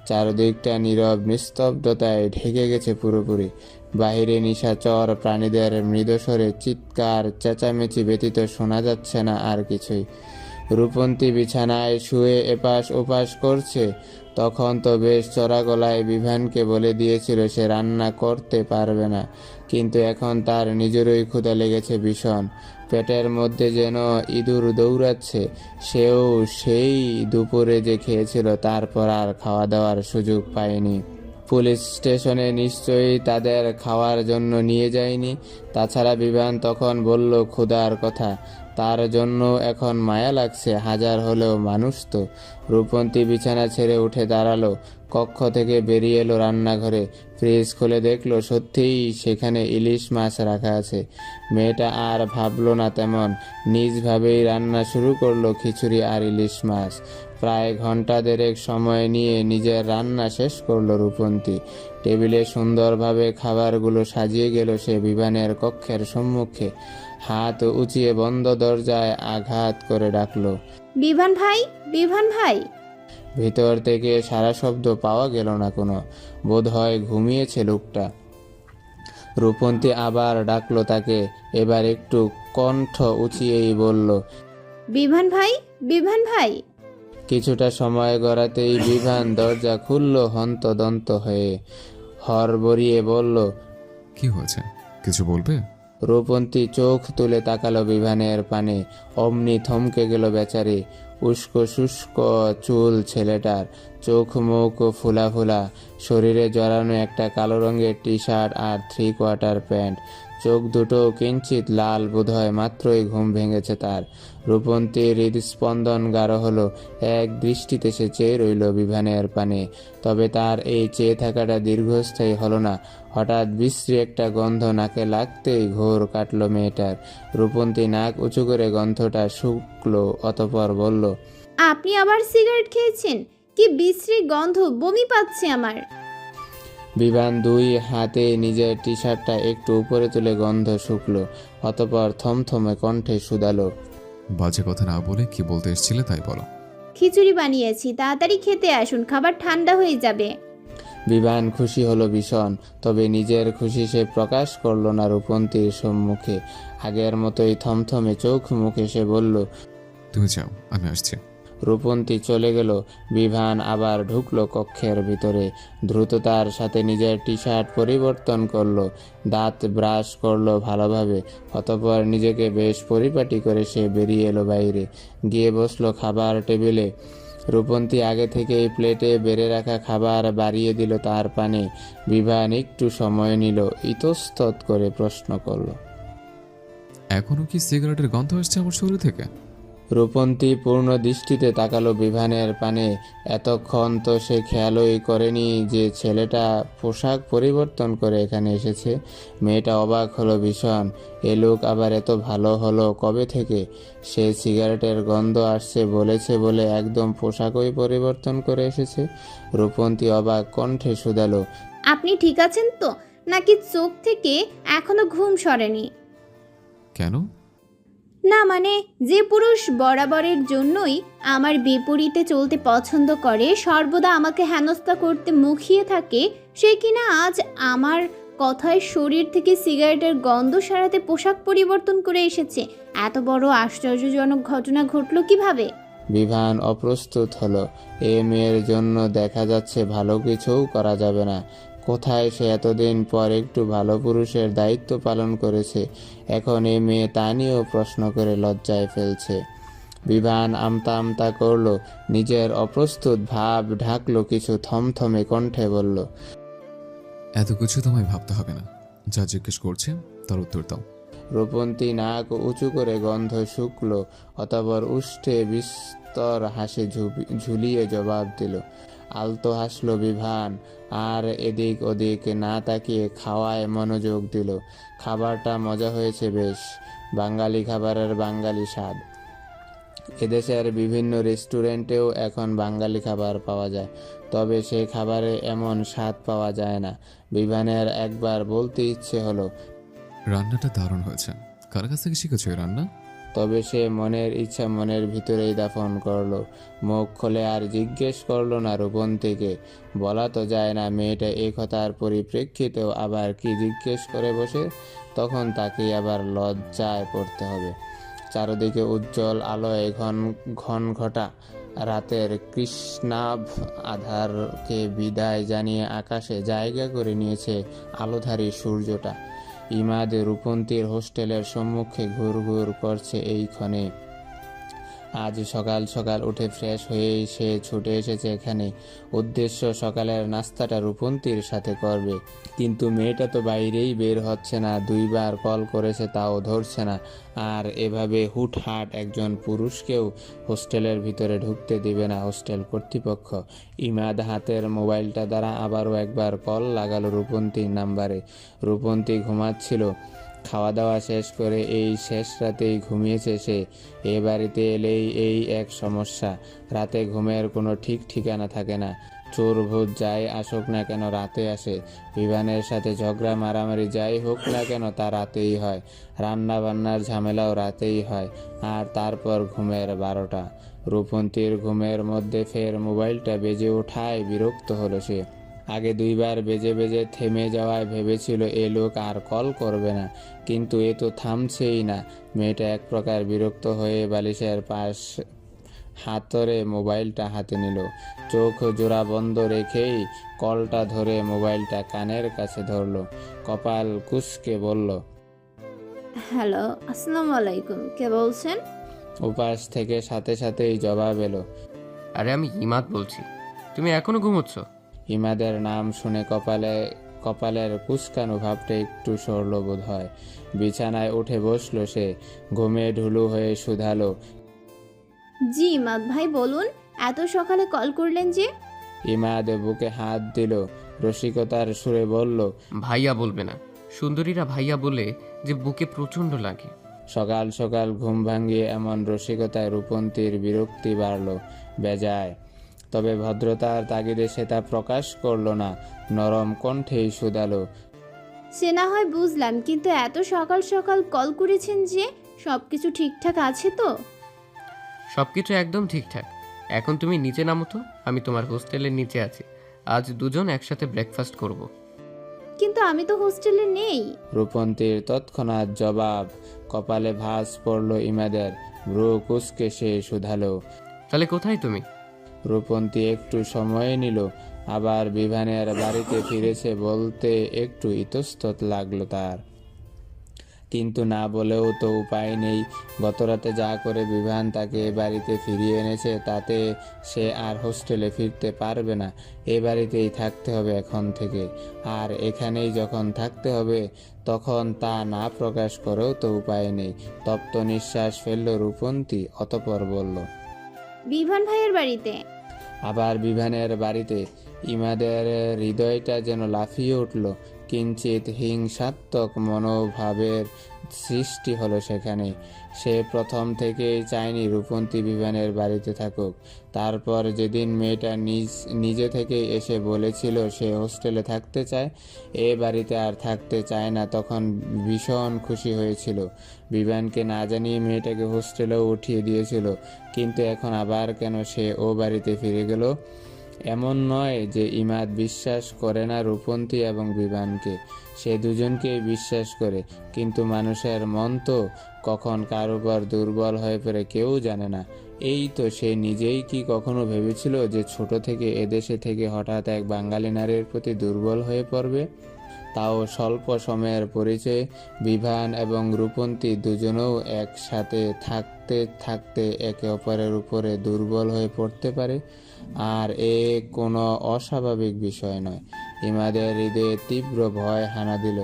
চারদিকটা নীরব নিস্তব্ধতায় ঢেকে গেছে পুরোপুরি। বাহিরে নিশাচর প্রাণীদের মৃদস্বরে চিৎকার চেঁচামেচি ব্যতীত শোনা যাচ্ছে না আর কিছুই। রূপন্তী বিছানায় শুয়ে এপাশ ওপাশ করছে। তখন তো বেশ চড়া গলায় বিভানকে বলে দিয়েছিল সে রান্না করতে পারবে না, কিন্তু এখন তার নিজেরই ক্ষুধা লেগেছে ভীষণ। পেটের মধ্যে যেন ইঁদুর দৌড়াচ্ছে। সেও সেই দুপুরে যে খেয়েছিল তারপর আর খাওয়া দাওয়ার সুযোগ পায়নি। পুলিশ স্টেশনে নিশ্চয়ই তাদের খাওয়ার জন্য নিয়ে যায়নি। তাছাড়া বিভান তখন বলল ক্ষুধার কথা, তার জন্য এখন মায়া লাগছে। হাজার হলেও মানুষ তো। রূপন্তী বিছানা ছেড়ে উঠে দাঁড়ালো, কক্ষ থেকে বেরিয়ে এলো রান্নাঘরে। ফ্রিজ খুলে দেখলো সত্যিই সেখানে ইলিশ মাছ রাখা আছে। মেয়েটা আর ভাবলো না তেমন, নিজভাবেই রান্না শুরু করলো খিচুড়ি আর ইলিশ মাছ। প্রায় ঘন্টা দেড়েক সময় নিয়ে নিজের রান্না শেষ করলো রূপন্তী। টেবিলে সুন্দরভাবে খাবারগুলো সাজিয়ে গেল সে বিভানের কক্ষের সম্মুখে। হাত উঁচিয়ে বন্ধ দরজায় আঘাত করে ডাকলো, বিভান ভাই, বিভান ভাই। ভিতর থেকে সারা শব্দ পাওয়া গেল না কোনো। বোধ হয় ঘুমিয়েছে লোকটা। রূপন্তী আবার ডাকলো তাকে, এবার একটু কণ্ঠ উঁচিয়েই বলল, বিভান ভাই, বিভান ভাই। কিছুটা সময় গড়াতেই বিভান দরজা খুলল হন্তদন্ত হয়ে। হড়বড়িয়ে বলল, কি হয়েছে, কিছু বলবে? রূপন্তী চোখ তুলে তাকালো বিভানের পানে। অমনি থমকে গেল বেচারি। উস্কো শুষ্ক চুল ছেলেটার, চোখ মুখ ফুলা ফুলা, শরীরে জড়ানো একটা কালো রঙের টি শার্ট আর 3/4 প্যান্ট। চোখ দুটো কিঞ্চিত লাল, বোধহয় মাত্রই ঘুম ভেঙেছে তার। রূপন্তীর হৃদস্পন্দন গাঢ় হলো। এক দৃষ্টিতে সে চেয়ে রইল বিভানের পানে। তবে তার এই চেয়ে থাকাটা দীর্ঘস্থায়ী হলো না। হঠাৎ বিশ্রী একটা গন্ধ নাকে লাগতেই ঘোর কাটল মেয়েটার। রূপন্তী নাক উঁচু করে গন্ধটা শুকলো, অতঃপর বলল, আপনি আবার সিগারেট খেয়েছেন? কি বিশ্রী গন্ধ, বমি পাচ্ছে আমার। বিভান দুই হাতে নিজের টি শার্টটা একটু উপরে তুলে গন্ধ শুকলো, অতঃপর থমথমে কণ্ঠে শুধালো, বাজে কথা না বলে কি বলতে এসেছিলে তাই বলো। খিচুড়ি বানিয়েছি, তাড়াতাড়ি খেতে আসুন, খাবার ঠান্ডা হয়ে যাবে। বিভান খুশি হলো ভীষণ, তবে নিজের খুশি সে প্রকাশ করলো না রূপন্তীর সম্মুখে। আগের মতোই থমথমে চোখ মুখে সে বলল, তুমি যাও, আমি আসছি। রূপন্তী চলে গেল। বিভান আবার ঢুকলো কক্ষের ভিতরে। দ্রুততার সাথে নিজের টি শার্ট পরিবর্তন করলো, দাঁত ব্রাশ করলো ভালোভাবে। অতঃপর নিজেকে বেশ পরিপাটি করে সে বেরিয়ে এলো বাইরে, গিয়ে বসলো খাবার টেবিলে। রূপন্তী আগে থেকেই প্লেটে বেড়ে রাখা খাবার বাড়িয়ে দিল তার পানে। বিভান একটু সময় নিল, ইতস্তত করে প্রশ্ন করলো, এখনো কি সিগারেটের গন্ধ আসছে আমার শরীর থেকে? রূপন্তী পূর্ণ দৃষ্টিতে তাকালো বিভানের পানে। এতক্ষণ তো সে খেয়ালই করেনি যে ছেলেটা পোশাক পরিবর্তন করে এখানে এসেছে। মেয়েটা অবাক হলো ভীষণ। এ লোক আবার এত ভালো হলো কবে থেকে? সে সিগারেটের গন্ধ আসছে বলেছে বলে একদম পোশাকই পরিবর্তন করে এসেছে। রূপন্তী অবাক কণ্ঠে শুধালো, আপনি ঠিক আছেন তো, নাকি চোখ থেকে এখনো ঘুম সরেনি? কেন? না মানে, যে পুরুষ বরাবরের জন্যই আমার বিপরীতে চলতে পছন্দ করে, সর্বদা আমাকে হেনস্থা করতে মুখিয়ে থাকে, সে কিনা আজ আমার কথায় শরীর থেকে সিগারেটের গন্ধ সারাতে পোশাক পরিবর্তন করে এসেছে। এত বড় আশ্চর্যজনক ঘটনা ঘটলো কিভাবে? বিভান অপ্রস্তুত হলো। এ মেয়ের জন্য দেখা যাচ্ছে ভালো কিছুও করা যাবে না। কোথায় সে এতদিন পর একটু ভালো পুরুষের দায়িত্ব পালন করেছে, এখন এই মেয়ে তা নিয়েও প্রশ্ন করে লজ্জায় ফেলছে। বিভান আমতা আমতা করলো, নিজের অপ্রস্তুত ভাব ঢাকলো, কিছু থমথমে কণ্ঠে বলল, এত কিছু তোমায় ভাবতে হবে না, যা জিজ্ঞেস করছে তার উত্তর দাও। রূপন্তী নাক উঁচু করে গন্ধ শুকলো, অতঃপর উষ্ঠে বিস্তর হাসি ঝুলিয়ে জবাব দিল। আলতো হাসলো বিভান, আর এদিক ওদিক না তাকিয়ে খাওয়ায় মনোযোগ দিল। খাবারটা মজা হয়েছে বেশ, বাঙালি খাবারের বাঙালি স্বাদ। এদেশের বিভিন্ন রেস্টুরেন্টেও এখন বাঙালি খাবার পাওয়া যায়, তবে সেই খাবারে এমন স্বাদ পাওয়া যায় না। বিভানের একবার বলতে ইচ্ছে হলো, রান্নাটা দারুণ হয়েছে, কার কাছ থেকে শিখেছো এই রান্না? তবে সে মনের ইচ্ছা মনের ভিতরেই দাফন করলো। মুখ খুলে আর জিজ্ঞেস করলো না রূপন্তীকে। বলা তো যায় না মেয়েটা এই কথার পরিপ্রেক্ষিতেও আবার কি জিজ্ঞেস করে বসে, তখন তাকেই আবার লজ্জায় পড়তে হবে। চারদিকে উজ্জ্বল আলোয় ঘন ঘটা রাতের কৃষ্ণাভ আধারকে বিদায় জানিয়ে আকাশে জায়গা করে নিয়েছে আলোধারী সূর্যটা। ইমাদ রূপন্তীর হোস্টেলের সম্মুখে ঘুরঘুর করছে এই ক্ষণে। আজ সকাল সকাল উঠে ফ্রেশ হয়েই সে ছুটে এসেছে এখানে। উদ্দেশ্য সকালের নাস্তাটা রূপন্তীর সাথে করবে, কিন্তু মেয়েটা তো বাইরেই বের হচ্ছে না। দুইবার কল করেছে, তাও ধরছে না। আর এভাবে হুটহাট একজন পুরুষকেও হোস্টেলের ভিতরে ঢুকতে দিবে না হোস্টেল কর্তৃপক্ষ। ইমাদ হাতের মোবাইলটা দ্বারা আবারও একবার কল লাগালো রূপন্তীর নাম্বারে। রূপন্তী ঘুমাচ্ছিল। খাওয়া দাওয়া শেষ করে এই শেষ রাতেই ঘুমিয়েছে সে। এ বাড়িতে এলেই এই এক সমস্যা, রাতে ঘুমের কোনো ঠিক ঠিকানা থাকে না। চোর ভূত যাই আসুক না কেন রাতে আসে। বিভানের সাথে ঝগড়া মারামারি যাই হোক না কেন তা রাতেই হয়। রান্না বান্নার ঝামেলাও রাতেই হয়। আর তারপর ঘুমের 12টা। রূপন্তীর ঘুমের মধ্যে ফের মোবাইলটা বেজে ওঠায় বিরক্ত হলো সে। আগে দুইবার বেজে বেজে থেমে যাওয়ায় ভেবেছিল এ লোক আর কল করবে না, কিন্তু এ তো থামছেই না। মেয়েটা এক প্রকার বিরক্ত হয়ে বালিশের পাশ হাতরে মোবাইলটা হাতে নিল। চোখ জোড়া বন্ধ রেখেই কলটা ধরে মোবাইলটা কানের কাছে ধরলো। কপাল কুঁচকে বলল, হ্যালো, আসসালামু আলাইকুম, কে বলছেন? উপাস থেকে সাথে সাথেই জবাব এলো, আরে আমি ইমাদ বলছি, তুমি এখনো ঘুমোচ্ছ? ইমাদের নাম শুনে কপালের কুঁচকানো ভাবটা একটু সরল বোধ হয়। বিছানায় উঠে বসলো সে। ঘুমে ঢুলু হয়ে শুধালো, জি ইমাদ ভাই বলুন, এত সকালে কল করলেন যে? ইমাদ বুকে হাত দিল, রসিকতার সুরে বলল, ভাইয়া বলবে না, সুন্দরীরা ভাইয়া বলে যে বুকে প্রচণ্ড লাগে। সকাল সকাল ঘুম ভাঙিয়ে এমন রসিকতায় রূপন্তীর বিরক্তি বাড়ল বেজায়। তবে ভদ্রতার তাগিদে সে তা প্রকাশ করল না। নরম কণ্ঠেই শুধালো, সে না হয় বুঝলাম, কিন্তু এত সকাল সকাল কল করেছেন যে? সব কিছু ঠিকঠাক আছে তো? সব কিছু একদম ঠিকঠাক। এখন তুমি নিচে নামো তো, আমি তোমার হোস্টেলের নিচে আছি। আজ দুজন একসাথে ব্রেকফাস্ট করব। কিন্তু আমি তো হোস্টেলে নেই। রূপন্তীর তৎক্ষণাৎ জবাব। কপালে ভাঁজ পড়ল ইমাদের। ভ্রু কুঁচকে সে শুধালো, তাহলে কোথায় তুমি? রূপন্তী একটু সময় নিল। আবার বিভানের বাড়িতে ফিরেছে বলতে একটু ইতস্তত লাগলো তার, কিন্তু না বলেও তো উপায় নেই। গতরাতে যা করে বিভান তাকে এ বাড়িতে ফিরিয়ে এনেছে, তাতে সে আর হোস্টেলে ফিরতে পারবে না। এ বাড়িতেই থাকতে হবে এখন থেকে। আর এখানেই যখন থাকতে হবে, তখন তা না প্রকাশ করেও তো উপায় নেই। তপ্ত নিঃশ্বাস ফেলল রূপন্তী, অতঃপর বলল, বিভান ভাইয়ের বাড়িতে? আবার বিভানের বাড়িতে? ইমাদের হৃদয়টা যেন লাফিয়ে উঠল। কিঞ্চিত হিংসাত্মক মনোভাবের সৃষ্টি হলো সেখানে। সে প্রথম থেকেই চায়নি রূপন্তী বিভানের বাড়িতে থাকুক। তারপর যেদিন মেয়েটা নিজে থেকে এসে বলেছিল সে হোস্টেলে থাকতে চায়, এ বাড়িতে আর থাকতে চায় না, তখন ভীষণ খুশি হয়েছিল। বিভানকে না জানিয়ে মেয়েটাকে হোস্টেলেও উঠিয়ে দিয়েছিল। কিন্তু এখন আবার কেন সে ও বাড়িতে ফিরে গেল? এমন নয় যে ইমাদ বিশ্বাস করে না রূপন্তী এবং বিভানকে, সে দুজনকেই বিশ্বাস করে। কিন্তু মানুষের মন তো কখন কার উপর দুর্বল হয়ে পড়ে কেউ জানে না। এই তো সে নিজেই কি কখনো ভেবেছিল যে ছোট থেকে এদেশে থেকে হঠাৎ এক বাঙালি নারীর প্রতি দুর্বল হয়ে পড়বে, তাও স্বল্প সময়ের পরিচয়ে। বিভান এবং রূপন্তী দুজনেও একসাথে থাকতে থাকতে একে অপরের উপরে দুর্বল হয়ে পড়তে পারে, আর এ কোনো অস্বাভাবিক বিষয় নয়। ইমাদের হৃদয়ে তীব্র ভয় হানা দিল।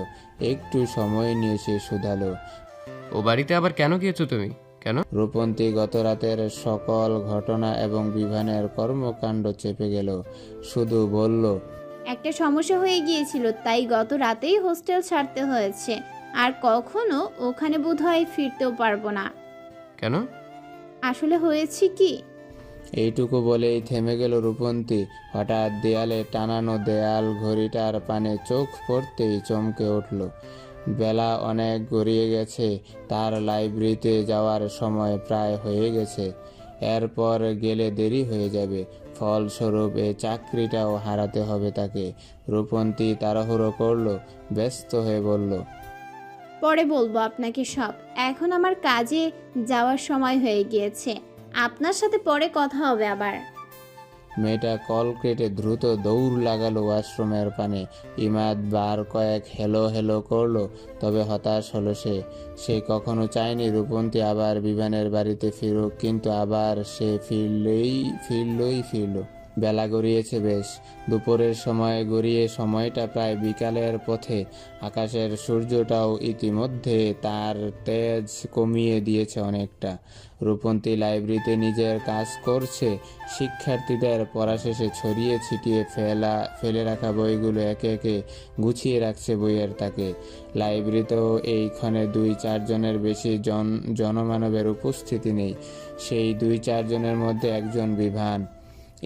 একটু সময় নিয়ে সে শুধালো, ও বাড়িতে আবার কেন গিয়েছো তুমি? কেন? রূপন্তী গত রাতের সকল ঘটনা এবং বিভানের কর্মকাণ্ড চেপে গেল, শুধু বলল, একটা সমস্যা হয়ে গিয়েছিল, তাই গত রাতেই হোস্টেল ছাড়তে হয়েছে। আর কখনো ওখানে বোধহয় ফিরতেও পারবো না। কেন? আসলে হয়েছে কি, এইটুকু বলেই থেমে গেল রূপন্তী। হঠাৎ দেয়ালে টানানো দেয়াল ঘড়িটার পানে চোখ পড়তেই চমকে উঠল। বেলা অনেক গড়িয়ে গেছে, তার লাইব্রেরিতে যাওয়ার সময় প্রায় হয়ে গেছে। এরপর গেলে দেরি হয়ে যাবে, ফলস্বরূপ এ চাকরিটাও হারাতে হবে তাকে। রূপন্তী তাড়াহুড়ো করলো, ব্যস্ত হয়ে বলল, পরে বলবো আপনাকে সব। এখন আমার কাজে যাওয়ার সময় হয়ে গিয়েছে, আপনার সাথে পরে কথা হবে আবার। মেয়েটা কল কেটে দ্রুত দৌড় লাগালো ওয়াশরুমের পানে। ইমাদ বার কয়েক হেলো হেলো করলো, তবে হতাশ হলো সে। সে কখনো চায়নি রূপন্তী আবার বিমানের বাড়িতে ফিরুক, কিন্তু আবার সে ফিরল। বেলা গড়িয়েছে বেশ, দুপুরের সময় গড়িয়ে সময়টা প্রায় বিকালের পথে। আকাশের সূর্যটাও ইতিমধ্যে তার তেজ কমিয়ে দিয়েছে অনেকটা। রূপন্তী লাইব্রেরিতে নিজের কাজ করছে। শিক্ষার্থীদের পড়া শেষে ছড়িয়ে ছিটিয়ে ফেলে রাখা বইগুলো একে একে গুছিয়ে রাখছে বইয়ের তাকে। লাইব্রেরিতেও এইখানে 2-4 জনের বেশি জনমানবের উপস্থিতি নেই। সেই 2-4 জনের মধ্যে একজন বিভান।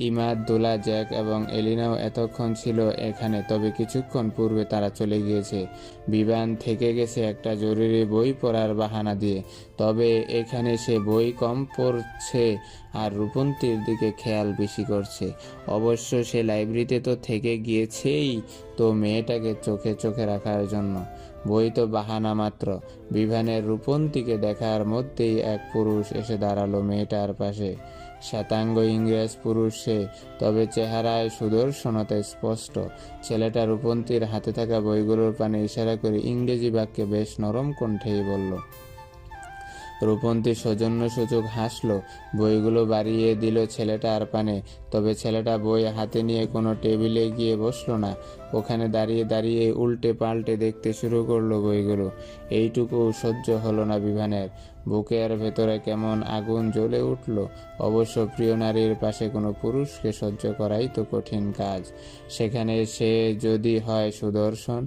ইমাদ, দোলা, জ্যাক এবং এলিনাও এতক্ষণ ছিল এখানে, তবে কিছুক্ষণ পূর্বে তারা চলে গিয়েছে। বিভান থেকে গেছে একটা জরুরি বই পড়ার বাহানা দিয়ে, তবে এখানে সে বই কম পড়ছে আর রূপন্তীর দিকে খেয়াল বেশি করছে। অবশ্য সে লাইব্রেরিতে তো থেকে গিয়েছেই, তো মেয়েটাকে চোখে চোখে রাখার জন্য। বই তো বাহানা মাত্র। বিভানের রূপন্তীকে দেখার মধ্যেই এক পুরুষ এসে দাঁড়ালো মেয়েটার পাশে। শ্বেতাঙ্গ ইংরেজ পুরুষ সে, তবে চেহারায় সুদর্শনতা স্পষ্ট। ছেলেটা রূপন্তীর হাতে থাকা বইগুলোর পানে ইশারা করে ইংরেজি বাক্যে বেশ নরম কণ্ঠেই বলল। রূপন্তী সৌজন্যসূচক হাসল, বইগুলো বাড়িয়ে দিল ছেলেটার পানে। তবে ছেলেটা বই হাতে নিয়ে কোনো টেবিলে গিয়ে বসলো না, ওখানে দাঁড়িয়ে দাঁড়িয়ে উল্টে পাল্টে দেখতে শুরু করলো বইগুলো। এইটুকু সহ্য হলো না বিভানের। বুকের ভেতরে কেমন আগুন জ্বলে উঠল। অবশ্য প্রিয় নারীর পাশে কোনো পুরুষকে সহ্য করাই তো কঠিন কাজ, সেখানে সে যদি হয় সুদর্শন।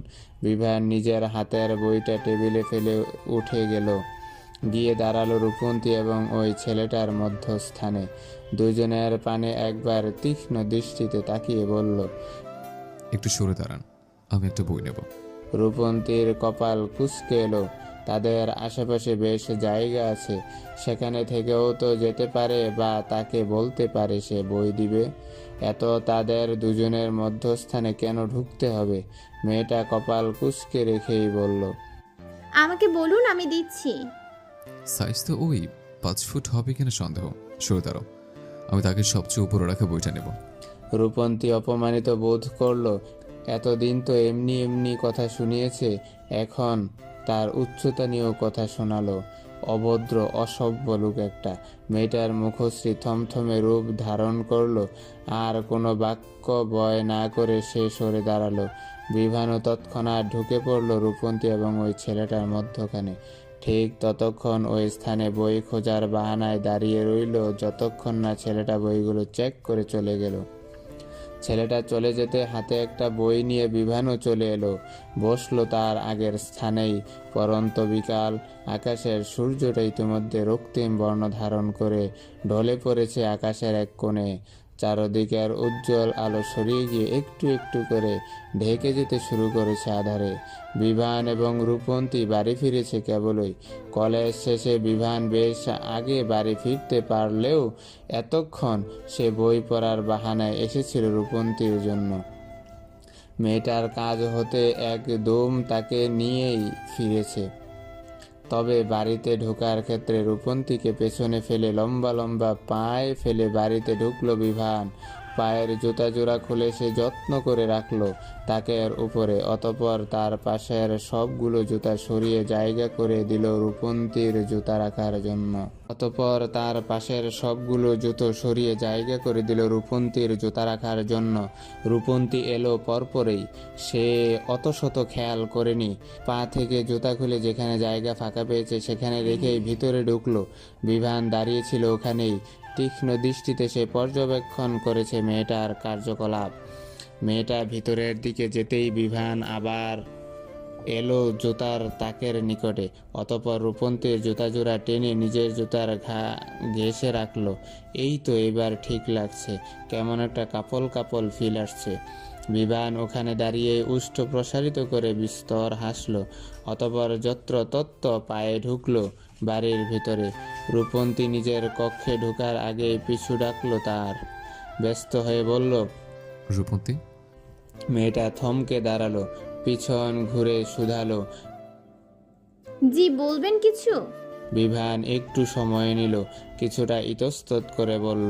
বিভান নিজের হাতের বইটা টেবিলে ফেলে উঠে গেল, গিয়ে দাঁড়ালো রূপন্তী এবং ওই ছেলেটার মধ্যস্থানে। দুজনের পানে একবার তীক্ষ্ণ দৃষ্টিতে তাকিয়ে বলল, একটু সরে দাঁড়ান, আমি একটা বই নেব। রূপন্তীর কপাল কুঁচকে এলো। তাদের আশেপাশে বেশ জায়গা আছে, সেখানে থেকেও তো যেতে পারে, বা তাকে বলতে পারে সে বই দিবে। এত তাদের দুজনের মধ্যস্থানে কেন ঢুকতে হবে? মেয়েটা কপাল কুঁচকে রেখেই বলল, আমাকে বলুন, আমি দিচ্ছি। সাইজ তো ওই 5 ফুট হবে কিনা সন্দেহ। সরে দাঁড়াও, আমি তাকে সবচেয়ে উপরে রাখা বইটা নেব। রূপন্তী অপমানিত বোধ করল। এতদিন তো এমনি এমনি কথা শুনিয়েছে, এখন তার উচ্চতা নিয়েও কথা শোনালো। অভদ্র অসভ্য লোক একটা। মেয়েটার মুখশ্রী থমথমে রূপ ধারণ করলো, আর কোনো বাক্য বয় না করে সে সরে দাঁড়ালো। বিভানও তৎক্ষণাৎ ঢুকে পড়লো রূপন্তী এবং ওই ছেলেটার মধ্যখানে। ঠিক ততক্ষণ ওই স্থানে বই খোঁজার বাহানায় দাঁড়িয়ে রইল, যতক্ষণ না ছেলেটা বইগুলো চেক করে চলে গেল। ছেলেটা চলে যেতে হাতে একটা বই নিয়ে বিভানও চলে এলো, বসলো তার আগের স্থানেই। পরন্ত বিকাল, আকাশের সূর্যটা ইতিমধ্যে রক্তিম বর্ণ ধারণ করে ঢলে পড়েছে আকাশের এক কোণে। চারদিকের উজ্জ্বল আলো সরিয়ে গিয়ে একটু একটু করে ঢেকে যেতে শুরু করেছে আধারে। বিভান এবং রূপন্তী বাড়ি ফিরেছে কেবলই। কলেজ শেষে বিভান বেশ আগে বাড়ি ফিরতে পারলেও এতক্ষণ সে বই পড়ার বাহানায় এসেছিল রূপন্তীর জন্য। মেয়েটার কাজ হতে একদম তাকে নিয়েই ফিরেছে। তবে বাড়িতে ঢোকার ক্ষেত্রে রূপন্তীকে পেছনে ফেলে লম্বা লম্বা পায়ে ফেলে বাড়িতে ঢুকলো বিভান। পায়ের জুতা জোড়া খুলে সে যত্ন করে রাখলো তাকের উপরে, অতঃপর তার পাশের সবগুলো জুতা সরিয়ে জায়গা করে দিল রূপন্তীর জুতা রাখার জন্য। অতঃপর তার পাশের সবগুলো জুতো সরিয়ে জায়গা করে দিল রূপন্তীর জুতা রাখার জন্য। রূপন্তী এলো পরপরেই, সে অত শত খেয়াল করেনি। পা থেকে জুতা খুলে যেখানে জায়গা ফাঁকা পেয়েছে সেখানে রেখেই ভিতরে ঢুকলো। বিভান দাঁড়িয়েছিল ওখানেই। তীক্ষ্ণ দৃষ্টিতে সে পর্যবেক্ষণ করেছে মেয়েটার কার্যকলাপ। মেয়েটা ভিতরের দিকে যেতেই বিভান আবার এলো জুতার তাকের নিকটে। অতঃপর রূপন্তীর জুতা জোড়া টেনে নিজের জুতার ঘেঁষে রাখলো। এই তো এবার ঠিক লাগছে, কেমন একটা কাপল কাপল ফিল আসছে। বিভান ওখানে দাঁড়িয়ে উষ্ঠ প্রসারিত করে বিস্তর হাসলো। অতঃপর যত্র তত্ত্ব পায়ে ঢুকলো বাড়ির ভিতরে। রূপন্তী নিজের কক্ষে ঢোকার আগে পিছু ডাকলো তার। ব্যস্ত হয়ে বলল, রূপন্তী। মেয়েটা থমকে দাঁড়ালো, পিছন ঘুরে শুধালো। জি বলবেন কিছু? বিভান একটু সময় নিল, কিছুটা ইতস্তত করে বলল,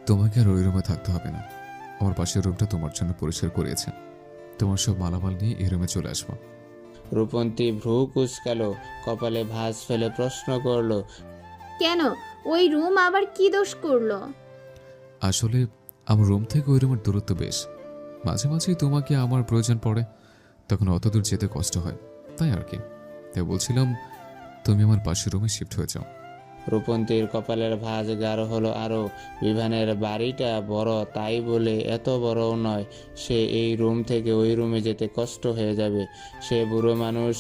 তোমাকে আর ওই রুমে থাকতে হবে না। আমার পাশের রুমটা তোমার জন্য পরিষ্কার করিয়েছে। তোমার সব মালামাল নিয়ে এই রুমে চলে আসবো। রূপন্তী ভ্রু কুঁচকালো, কপালে ভাঁজ ফেলে প্রশ্ন করলো, কেন? ওই রুম আবার কি দোষ করলো? আসলে আমার রুম থেকে ওই রুমের দূরত্ব বেশ। মাঝে মাঝেই তোমাকে আমার প্রয়োজন পড়ে, তখন অত দূর যেতে কষ্ট হয়, তাই আর কি। তাই বলছিলাম তুমি আমার পাশের রুমে শিফট হয়ে যাও। রূপন্তীর কপালের ভাঁজ গাঢ় হলো আরো। বিভানের বাড়িটা বড়, তাই বলে এত বড়ও নয় সে এই রুম থেকে ওই রুমে যেতে কষ্ট হয়ে যাবে। সে বুড়ো মানুষ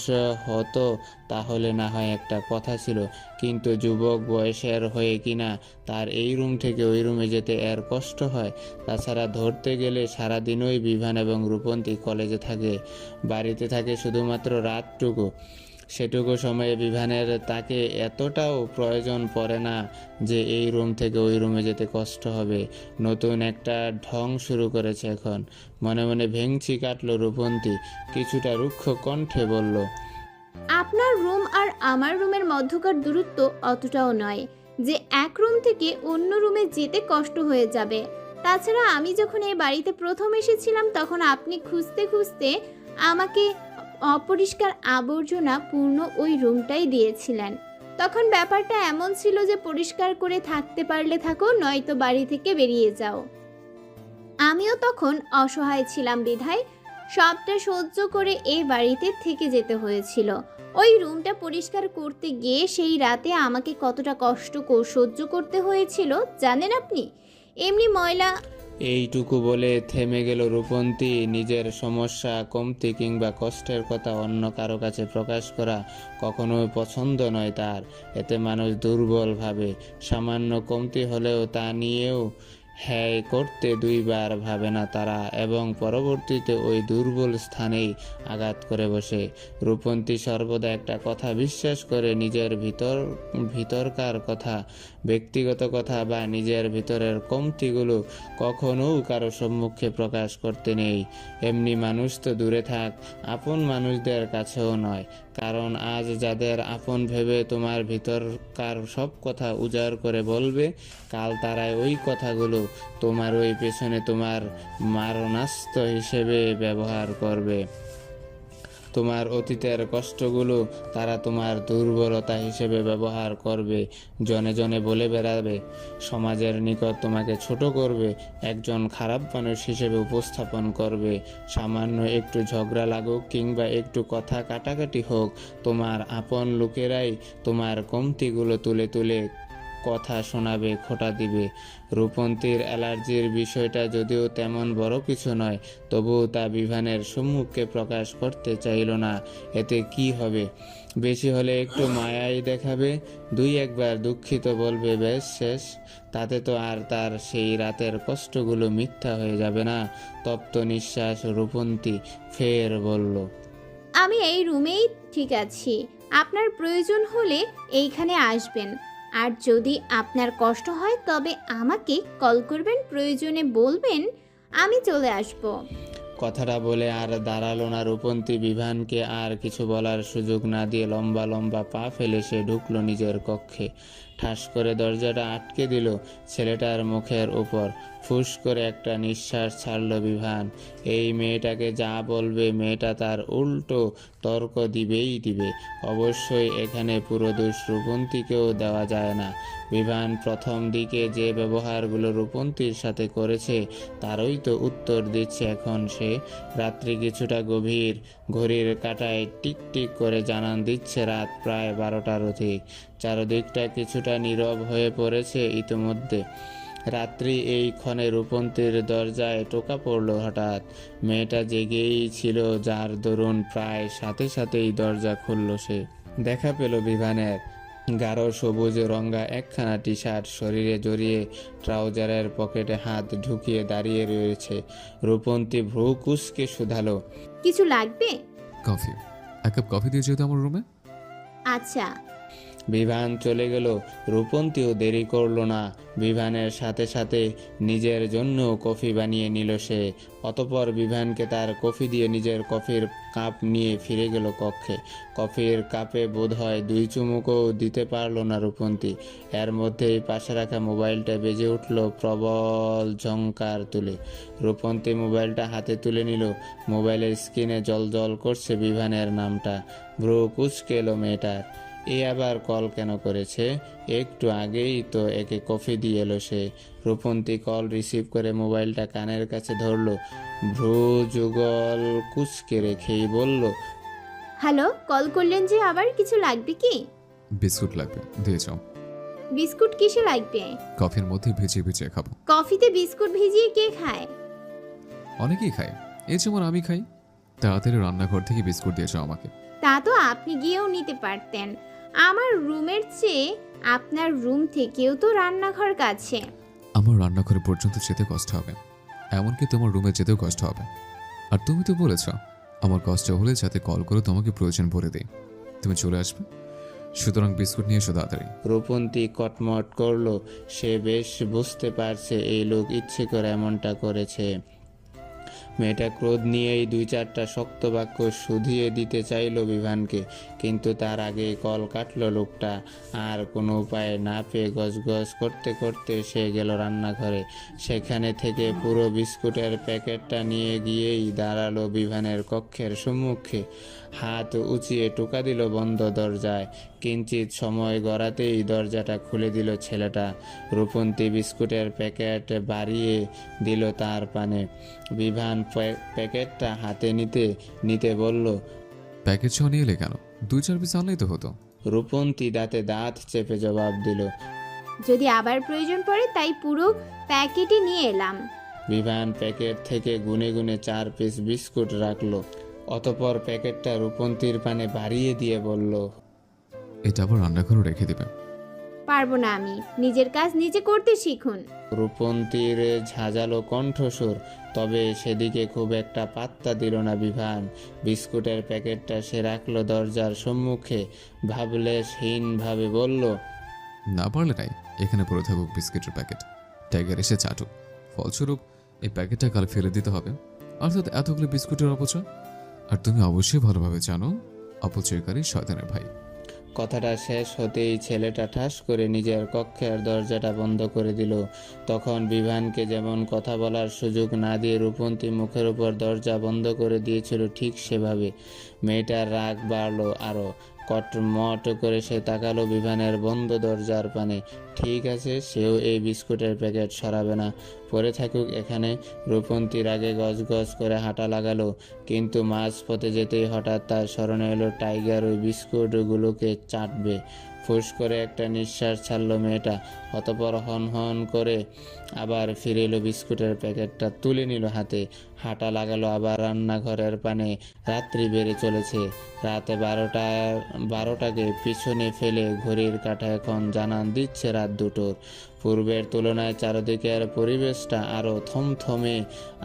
হতো তাহলে না হয় একটা কথা ছিল, কিন্তু যুবক বয়সের হয়ে কিনা তার এই রুম থেকে ওই রুমে যেতে এর কষ্ট হয়। তাছাড়া ধরতে গেলে সারাদিনই বিভান এবং রূপন্তী কলেজে থাকে, বাড়িতে থাকে শুধুমাত্র রাতটুকু। সেটুকু সময়ে বিভানের তাকে এতটাও প্রয়োজন পড়ে না যে এই রুম থেকে ওই রুমে যেতে কষ্ট হবে। নতুন একটা ঢং শুরু করেছে এখন। মনে মনে ভেঙচি কাটলো রূপন্তী, কিছুটা রুক্ষ কণ্ঠে বলল, আপনার রুম আর আমার রুমের মধ্যকার দূরত্ব অতটাও নয় যে এক রুম থেকে অন্য রুমে যেতে কষ্ট হয়ে যাবে। তাছাড়া আমি যখন এই বাড়িতে প্রথম এসেছিলাম তখন আপনি খুঁজতে খুঁজতে আমাকে অপরিষ্কার আবর্জনা পূর্ণ ওই রুমটাই দিয়েছিলেন। তখন ব্যাপারটা এমন ছিল যে পরিষ্কার করে থাকতে পারলে থাকো, নয়তো বাড়ি থেকে বেরিয়ে যাও। আমিও তখন অসহায় ছিলাম বিধায় সবটা সহ্য করে এই বাড়িতে থেকে যেতে হয়েছিল। ওই রুমটা পরিষ্কার করতে গিয়ে সেই রাতে আমাকে কতটা কষ্ট সহ্য করতে হয়েছিল জানেন আপনি? এমনি ময়লা। এইটুকু বলে থেমে গেল রূপন্তী। নিজের সমস্যা, কমতি কিংবা কষ্টের কথা অন্য কারো কাছে প্রকাশ করা কখনোই পছন্দ নয় তার। এতে মানুষ দুর্বল ভাবে। সামান্য কমতি হলেও তা নিয়েও হ্যায় করতে দুইবার ভাবে না তারা, এবং পরবর্তীতে ওই দুর্বল স্থানেই আঘাত করে বসে। রূপন্তী সর্বদা একটা কথা বিশ্বাস করে, নিজের ভিতরকার কথা, ব্যক্তিগত কথা বা নিজের ভিতরের কমতিগুলো কখনো কারো সম্মুখে প্রকাশ করতে নেই। এমনি মানুষ তো দূরে থাক, আপন মানুষদের কাছেও নয়। কারণ আজ যাদের আপন ভেবে তোমার ভিতরকার সব কথা উজাড় করে বলবে, কাল তারাই ওই কথাগুলো তোমার ওই পেছনে তোমার মারণাস্ত্র হিসেবে ব্যবহার করবে। তোমার অতীতের কষ্টগুলো তারা তোমার দুর্বলতা হিসেবে ব্যবহার করবে। জনে জনে বলে বেড়াবে, সমাজের নিকট তোমাকে ছোট করবে, একজন খারাপ মানুষ হিসেবে উপস্থাপন করবে। সামান্য একটু ঝগড়া লাগুক কিংবা একটু কথা কাটাকাটি হোক, তোমার আপন লোকেরাই তোমার কমতিগুলো তুলে তুলে কথা শোনাবে, খোঁটা দিবে। রূপন্তীর অ্যালার্জির বিষয়টা যদিও তেমন বড় কিছু নয়, তবুও তা বিভানের সম্মুখে প্রকাশ করতে চাইল না। এতে কি হবে? বেশি হলে একটু মায়াই দেখাবে, দুই একবার দুঃখিত বলবে, বেশ শেষ। তাতে তো আর তার সেই রাতের কষ্টগুলো মিথ্যা হয়ে যাবে না। তপ্ত নিঃশ্বাস রূপন্তী ফের বলল, আমি এই রুমেই ঠিক আছি, আপনার প্রয়োজন হলে এইখানে আসবেন। আর যদি আপনার কষ্ট হয় তবে আমাকে কল করবেন, প্রয়োজনে বলবেন, আমি চলে আসব। কথাটা বলে আর দাঁড়ালো না রূপন্তী। বিভানকে আর কিছু বলার সুযোগ না দিয়ে লম্বা লম্বা পা ফেলে সে ঢুকলো নিজের কক্ষে। ঠাস করে দরজাটা আটকে দিল ছেলেটার মুখের উপর। ফুস করে একটা নিঃশ্বাস ছাড়লো বিভান। এই মেয়েটাকে যা বলবে মেয়েটা তার উল্টো তর্ক দিবে। অবশ্যই এখানে পুরো দোষ রূপন্তীকেও দেওয়া যায় না। বিভান প্রথম দিকে যে ব্যবহারগুলো রূপন্তীর সাথে করেছে তারই তো উত্তর দিচ্ছে এখন সে। রাত্রি কিছুটা গভীর, ঘড়ির কাঁটায় টিকটিক করে জানান দিচ্ছে রাত প্রায় 12টার অধিক। চারদিকটা কিছুটা নীরব হয়ে পড়েছে ইতিমধ্যে। রাত্রি এই ক্ষণে রূপন্তীর দরজায় টোকা পড়ল হঠাৎ। মেয়েটা জেগেই ছিল, যার দরুন প্রায় সাথে সাথেই দরজা খুলল সে। দেখা পেল বিভানের গাঢ় সবুজ রঙা একখানা টি শার্ট শরীরে জড়িয়ে ট্রাউজারের পকেটে হাত ঢুকিয়ে দাঁড়িয়ে রয়েছে। রূপন্তী ভ্রু কুঁচকে শুধালো, কিছু লাগবে? কফি, এক কাপ কফি দিয়ে যেত আমার রুমে। আচ্ছা। বিভান চলে গেল। রূপন্তীও দেরি করল না, বিভানের সাথে সাথে নিজের জন্য কফি বানিয়ে নিল সে। অতঃপর বিভানকে তার কফি দিয়ে নিজের কফির কাপ নিয়ে ফিরে গেল কক্ষে। কফির কাপে বোধহয় 2 চুমুকও দিতে পারল না রূপন্তী। এর মধ্যেই পাশে রাখা মোবাইলটা বেজে উঠল প্রবল ঝংকার তুলে। রূপন্তী মোবাইলটা হাতে তুলে নিল। মোবাইলের স্ক্রিনে জল করছে বিভানের নামটা। ভ্রু কুঁচকে এলো মেয়েটার। এ আবার কল কেন করেছে? একটু আগেই তো একে কফি দিয়ে এলো সে। রূপন্তী কল রিসিভ করে মোবাইলটা কানের কাছে ধরলো। ভ্রু যুগল কুঁচকে রেখেই বলল, হ্যালো, কল করলেন যে, আবার কিছু লাগবে কি? বিস্কুট লাগবে, দিয়ে যাও। বিস্কুট কিসে লাগবে? কফির মধ্যে ভিজিয়ে খাবো। কফিতে বিস্কুট ভিজিয়ে কে খায়? অনেকেই খায়, এই যেমন আমি খাই। তাড়াতাড়ি রান্নাঘর থেকে বিস্কুট দিয়ে যাও আমাকে। তা তো আপনি গিয়েও নিতে পারতেন। আমার রুমের চেয়ে আপনার রুম থেকেও তো রান্নাঘর কাছে। আমার রান্নাঘরে পর্যন্ত যেতে কষ্ট হবে, এমনকি তোমার রুমে যেতেও কষ্ট হবে। আর তুমি তো বলেছ আমার কষ্ট হলে যাতে কল করে তোমাকে প্রয়োজন বলে দেই, তুমি চলে আসবে। সুতরাং বিস্কুট নিয়ে এসো তাড়াতাড়ি। রূপন্তী কটমট করলো। সে বেশ বুঝতে পারছে এই লোক ইচ্ছে করে এমনটা করেছে। মেয়েটা ক্রোধ নিয়েই 2-4টা শক্ত বাক্য শুধিয়ে দিতে চাইল বিভানকে, কিন্তু তার আগে কল কাটলো লোকটা। আর কোনো উপায় না পেয়ে গজগজ করতে করতে সে গেল রান্নাঘরে। সেখানে থেকে পুরো বিস্কুটের প্যাকেটটা নিয়ে গিয়েই দাঁড়ালো বিভানের কক্ষের সম্মুখে। হাত উঁচিয়ে টোকা দিল বন্ধ দরজায়। কিঞ্চিত সময় গড়াতেই দরজাটা খুলে দিল ছেলেটা। রূপন্তী বিস্কুটের প্যাকেট বাড়িয়ে দিল তার পানে। বিভান প্যাকেটটা হাতে নিতে বলল, প্যাকেট সহ নিয়ে এলে কেন? 2-4 পিস আনলেই তো হতো। রূপন্তী দাঁতে দাঁত চেপে জবাব দিল, যদি আবার প্রয়োজন পড়ে তাই পুরো প্যাকেটই নিয়ে এলাম। বিভান প্যাকেট থেকে গুনে গুনে 4 পিস বিস্কুট রাখলো। অতঃপর প্যাকেটটা রূপন্তীর পানে বাড়িয়ে দিয়ে বলল, এটা আবার রান্নাঘরে রেখে দিবে। পারবো না আমি, নিজের কাজ নিজে করতে শিখুন। রূপন্তীর ঝাঁঝালো কণ্ঠস্বর, তবে সেদিকে খুব একটা পাত্তা দিল না বিভান। বিস্কুটের প্যাকেটটা সে রাখলো দরজার সম্মুখে। ভাবলেশহীনভাবে বলল, না পারলে নাই, এখানে পড়ে থাকুক বিস্কিটের প্যাকেট, টাইগার এসে চাটুক। ফলস্বরূপ এই প্যাকেটটা কাল ফেলে দিতে হবে, অর্থাৎ এতগুলো বিস্কুটের অপচয়। আর তুমি অবশ্যই ভালোভাবে জানো অপচয়কারী শয়তানের ভাই। কথাটা শেষ হতেই ছেলেটা ঠাস করে নিজের কক্ষের দরজাটা বন্ধ করে দিল। তখন বিভানকে যেমন কথা বলার সুযোগ না দিয়ে রূপন্তী মুখের উপর দরজা বন্ধ করে দিয়েছিল, ঠিক সেভাবে মেয়েটার রাগ বাড়লো আরও। কটমট করে সে তাকালো বিভানের বন্ধ দরজার পানে। ঠিক আছে, সেও এই বিস্কুটের প্যাকেট সরাবে না, পরে থাকুক এখানে। রূপন্তীর আগে গজগজ করে হাঁটা লাগালো, কিন্তু মাঝপথে যেতেই হঠাৎ তার স্মরণে এলো টাইগার ওই বিস্কুটগুলোকে চাটবে। ফুস করে একটা নিঃশ্বাস ছাড়লো মেয়েটা। অতঃপর হন হন করে আবার ফিরে এলো বিস্কুটের প্যাকেটটা তুলে নিল হাতে। হাঁটা লাগালো আবার রান্নাঘরের পানে। রাত্রি বেড়ে চলেছে। রাত 12টাকে পিছনে ফেলে ঘড়ির কাঁটা এখন জানান দিচ্ছে রাত 2টোর। পূর্বের তুলনায় চারদিকের পরিবেশটা আরও থমথমে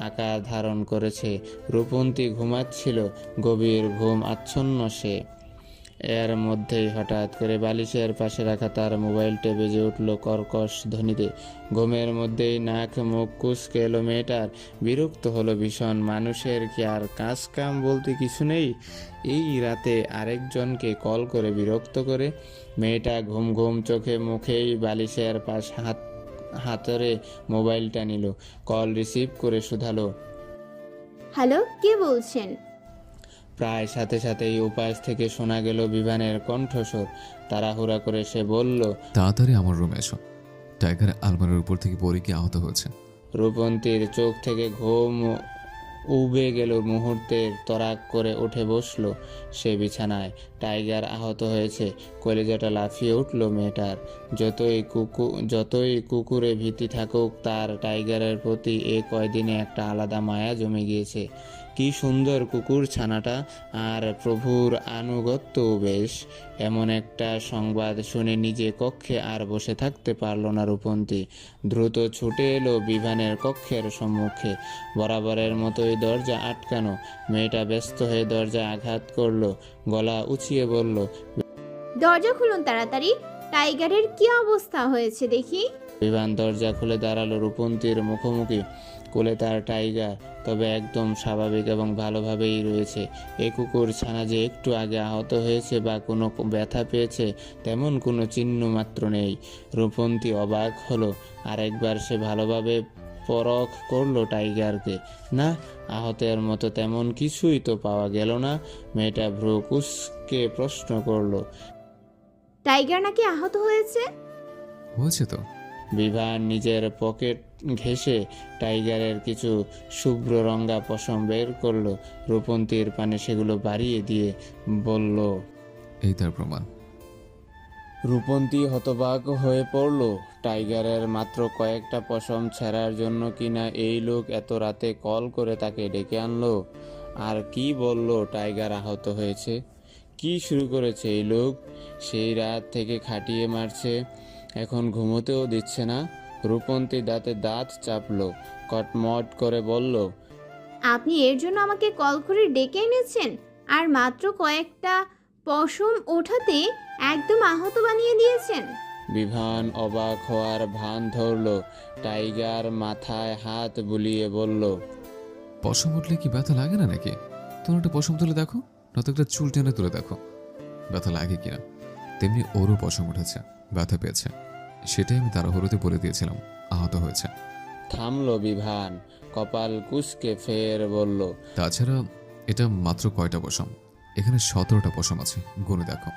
আকার ধারণ করেছে। রূপন্তী ঘুমাচ্ছিল, গভীর ঘুম আচ্ছন্ন সে। এর মধ্যেই হঠাৎ করে বালিশের পাশে রাখা তার মোবাইলটা বেজে উঠল কর্কশ ধ্বনিতে। ঘুমের মধ্যেই নাক মুখ কুঁচকে এলো মেয়েটার। বিরক্ত হলো ভীষণ। মানুষের কি আর কাজ কাম বলতে কিছু নেই? এই রাতে আরেকজনকে কল করে বিরক্ত করে। মেয়েটা ঘুম ঘুম চোখে মুখেই বালিশের পাশ হাতরে মোবাইলটা নিল। কল রিসিভ করে শুধালো। হ্যালো, কে বলছেন? প্রায় সাথে সাথেই উপাস থেকে শোনা গেল বিভানের কণ্ঠস্বর। তাড়াহুড়া করে সে বলল, তাড়াতাড়ি আমার রুমে এসো। টাইগার আলমারির উপর থেকে পড়ে কি আহত হয়েছে। রূপন্তীর চোখ থেকে ঘুম উবে গেল মুহূর্তের। তরাক করে উঠে বসলো সে বিছানায়। টাইগার আহত হয়েছে। কলিজাটা লাফিয়ে উঠল মেয়েটার। যতই কুকুরে ভীতি থাকুক, তার টাইগারের প্রতি এ কয়দিনে একটা আলাদা মায়া জমে গিয়েছে। কি সুন্দর কুকুর ছানাটা, আর প্রভুর আনুগত্য বেশ। এমন একটা সংবাদ শুনে নিজে কক্ষে আর বসে থাকতে পারল না রূপন্তী। দ্রুত ছুটে এলো বিভানের কক্ষের সম্মুখে। বরাবরের মতোই দরজা আটকানো। মেয়েটা ব্যস্ত হয়ে দরজায় আঘাত করলো, গলা উঁচিয়ে বলল, দরজা খুলুন তাড়াতাড়ি, টাইগারের কি অবস্থা হয়েছে দেখি। বিভান দরজা খুলে দাঁড়ালো রূপন্তীর মুখোমুখি। কোলে তার টাইগার, তবে একদম স্বাভাবিক এবং ভালোভাবেই রয়েছে। এই কুকুর ছানা যে একটু আগে আহত হয়েছে বা কোনো ব্যথা পেয়েছে তেমন কোনো চিহ্ন মাত্র নেই। রূপন্তী অবাক হলো। আরেকবার সে ভালোভাবে পরখ করলো টাইগারকে। না, আহতের মতো তেমন কিছুই তো পাওয়া গেল না। মেয়েটা ভ্রু কুঁচকে প্রশ্ন করলো, টাইগার নাকি আহত হয়েছে? হয়েছে তো। বিভান নিজের পকেট ঘেঁষে টাইগারের কিছু শুভ্র রঙা পশম বের করলো। রূপন্তীর পানে সেগুলো বাড়িয়ে দিয়ে বলল। এই তার প্রমাণ। রূপন্তী হতবাক হয়ে পড়ল। টাইগারের মাত্র কয়েকটা পশম ছেঁড়ার জন্য কিনা এই লোক এত রাতে কল করে তাকে ডেকে আনলো। আর কি বলল টাইগার আহত হয়েছে? কি শুরু করেছে এই লোক? সেই রাত থেকে খাটিয়ে মারছে, এখন ঘুমোতেও দিচ্ছে না। রূপন্তী দাঁতে দাঁত চাপলো, কটমট করে বলল, আপনি এর জন্য আমাকে কল করে ডেকে এনেছেন, আর মাত্র কয়েকটা পশম ওঠাতে একদম আহত বানিয়ে দিয়েছেন। বিভান অবাক হওয়ার ভান ধরল। টাইগার মাথায় হাত বুলিয়ে বলল, পশম উঠলে কি ব্যথা লাগে না নাকি? তোমার একটা পশম তুলে দেখো, নয়তো একটা চুল টেনে তুলে দেখো ব্যথা লাগে কিনা। তেমনি ওরও পশম উঠেছে, ব্যথা পেয়েছে। সেটাই আমি তাড়াহুড়োতে বলে দিয়েছিলাম আহত হয়েছে। থামলো বিভান, কপাল কুঁচকে ফের বলল, তাছাড়া এটা মাত্র কয়টা পশম? এখানে 17টা পশম আছে, গুনে দেখো।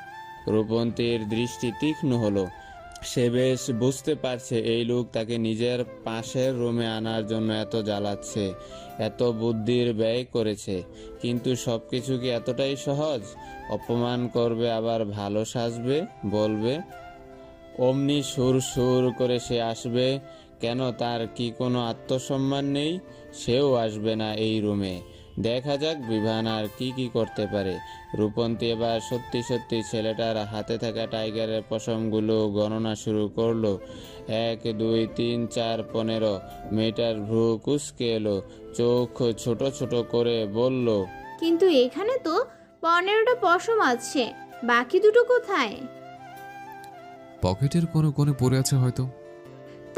রূপন্তীর দৃষ্টি তীক্ষ্ণ হলো। সে বেশ বুঝতে পারছে এই লোক তাকে নিজের পাশের রুমে আনার জন্য এত জ্বালাচ্ছে, এত বুদ্ধির ব্যয় করেছে। কিন্তু সবকিছু কি এতটাই সহজ? অপমান করবে, আবার ভালো সাজবে, বলবে অমনি সুর সুর করে সে আসবে। কেন, তার কি কোনো আত্মসম্মান নেই? সেও আসবে না এই রুমে। দেখা যাক বিভান আর কি কি করতে পারে। রূপন্তী এবার সত্যি সত্যি ছেলেটার হাতে থাকা টাইগারের পশমগুলো গণনা শুরু করলো। 1 2 3 4 15। মেয়েটার ভ্রু কুঁচকে এলো, চোখ ছোট ছোট করে বলল, কিন্তু এখানে তো 15টা পশম আছে, বাকি দুটো কোথায়? পকেটের কোনো কোণে পড়ে আছে হয়তো।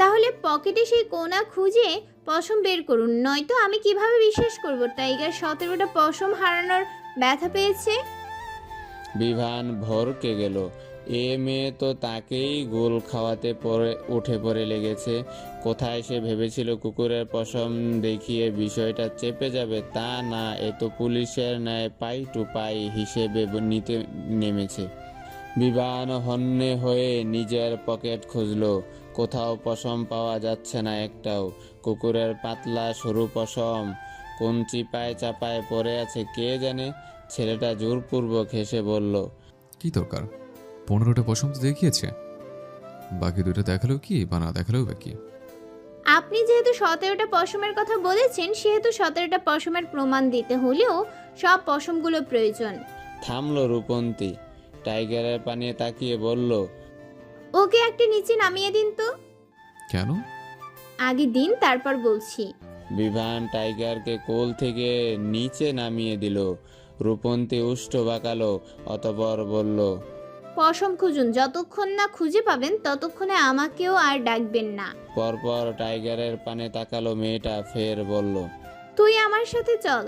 তাহলে পকেটে সেই কোনা খুঁজে পশম বের করুন, নয়তো আমি কিভাবে বিশ্বাস করব টাইগার 17টা পশম হারানোর ব্যথা পেয়েছে? বিভান ভরকে গেল। এ মেয়ে তো তাকেই গোল খাওয়াতে উঠে পড়ে লেগেছে। কোথায় সে ভেবেছিল কুকুরের পশম দেখিয়ে বিষয়টা চেপে যাবে, তা না, এ তো পুলিশের ন্যায় পাই টু পাই হিসেবে নিতে নেমেছে। বিভান হন্যে হয়ে নিজের পকেট খুঁজলো, কোথাও পশম পাওয়া যাচ্ছে না একটাও। কুকুরের পাতলা সরু পশম কোন চিপায় চাপায় পড়ে আছে কে জানে। ছেলেটা জোরপূর্বক হেসে বলল, কি দরকার? 15টা পশম তো দেখিয়েছে, বাকি দুটো দেখালেও কি বা না দেখালেও বা কি? আপনি যেহেতু 17টা পশমের কথা বলেছেন, সেহেতু 17টা পশমের প্রমাণ দিতে হলেও সব পশমগুলো প্রয়োজন। থামলো রূপন্তী, টাইগারের পানে তাকিয়ে বলল, ওকে একটা নিচে নামিয়ে দিন তো। কেন? আগে দিন, তারপর বলছি। বিভান টাইগারকে কোল থেকে নিচে নামিয়ে দিল। রূপন্তী উষ্ঠ বাঁকালো, অতঃপর বলল, পশম খুঁজুন, যতক্ষণ না খুঁজে পাবেন ততক্ষণে আমাকেও আর ডাকবেন না। পরপর টাইগারের পানে তাকালো মেয়েটা, ফের বলল, তুই আমার সাথে চল।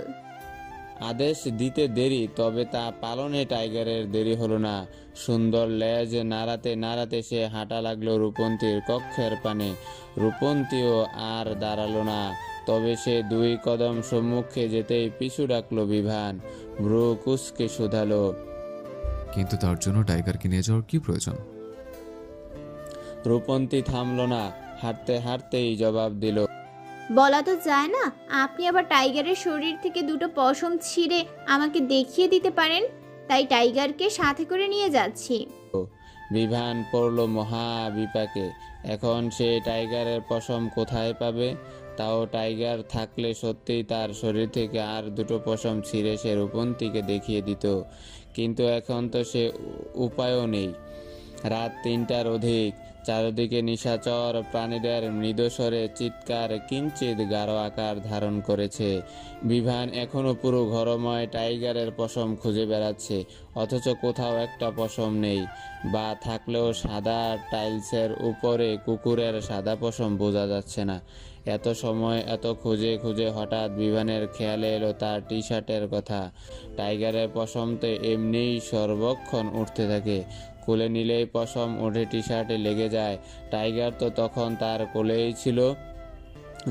আদেশ দিতে দেরি, তবে তা পালনে টাইগারের দেরি হলো না। সুন্দর লেজ নাড়াতে নাড়াতে সে হাঁটা লাগলো রূপন্তীর কক্ষের পানে। রূপন্তীও আর দাঁড়ালো না, তবে সে 2 কদম সম্মুখে যেতেই পিছু ডাকলো বিভান। ভ্রু কুঁচকে শুধালো, কিন্তু তার জন্য টাইগারকে নিয়ে যাওয়ার কি প্রয়োজন? রূপন্তী থামলো না, হাঁটতে হাঁটতেই জবাব দিল, বলা তো যায় না, আপনি আবার টাইগারের শরীর থেকে 2টো পশম ছিঁড়ে আমাকে দেখিয়ে দিতে পারেন, তাই টাইগারকে সাথে করে নিয়ে যাচ্ছি। বিভান পড়ল মহা বিপাকে। এখন সে টাইগারের পশম কোথায় পাবে? তাও টাইগার থাকলে সত্যিই তার শরীর থেকে আর 2টো পশম ছিঁড়ে সে রূপন্তীকে দেখিয়ে দিত, কিন্তু এখন তো সে উপায়ও নেই। রাত 3টার অধিক, চারদিকে নিশাচর প্রাণীদের মৃদস্বরে চিৎকার কিঞ্চিত গাঢ় আকার ধারণ করেছে। বিভান এখনো পুরো ঘরময় টাইগারের পশম খুঁজে বেড়াচ্ছে, অথচ কোথাও একটা পশম নেই, বা থাকলেও সাদা টাইলসের উপরে কুকুরের সাদা পশম বোঝা যাচ্ছে না। এত সময় এত খুঁজে খুঁজে হঠাৎ বিভানের খেয়ালে এলো তার টি শার্টের কথা। টাইগারের পশম তো এমনিই সর্বক্ষণ উঠতে থাকে, কোলে নিলেই পশম ওঠে টি শার্টে লেগে যায়। টাইগার তো তখন তার কোলেই ছিল,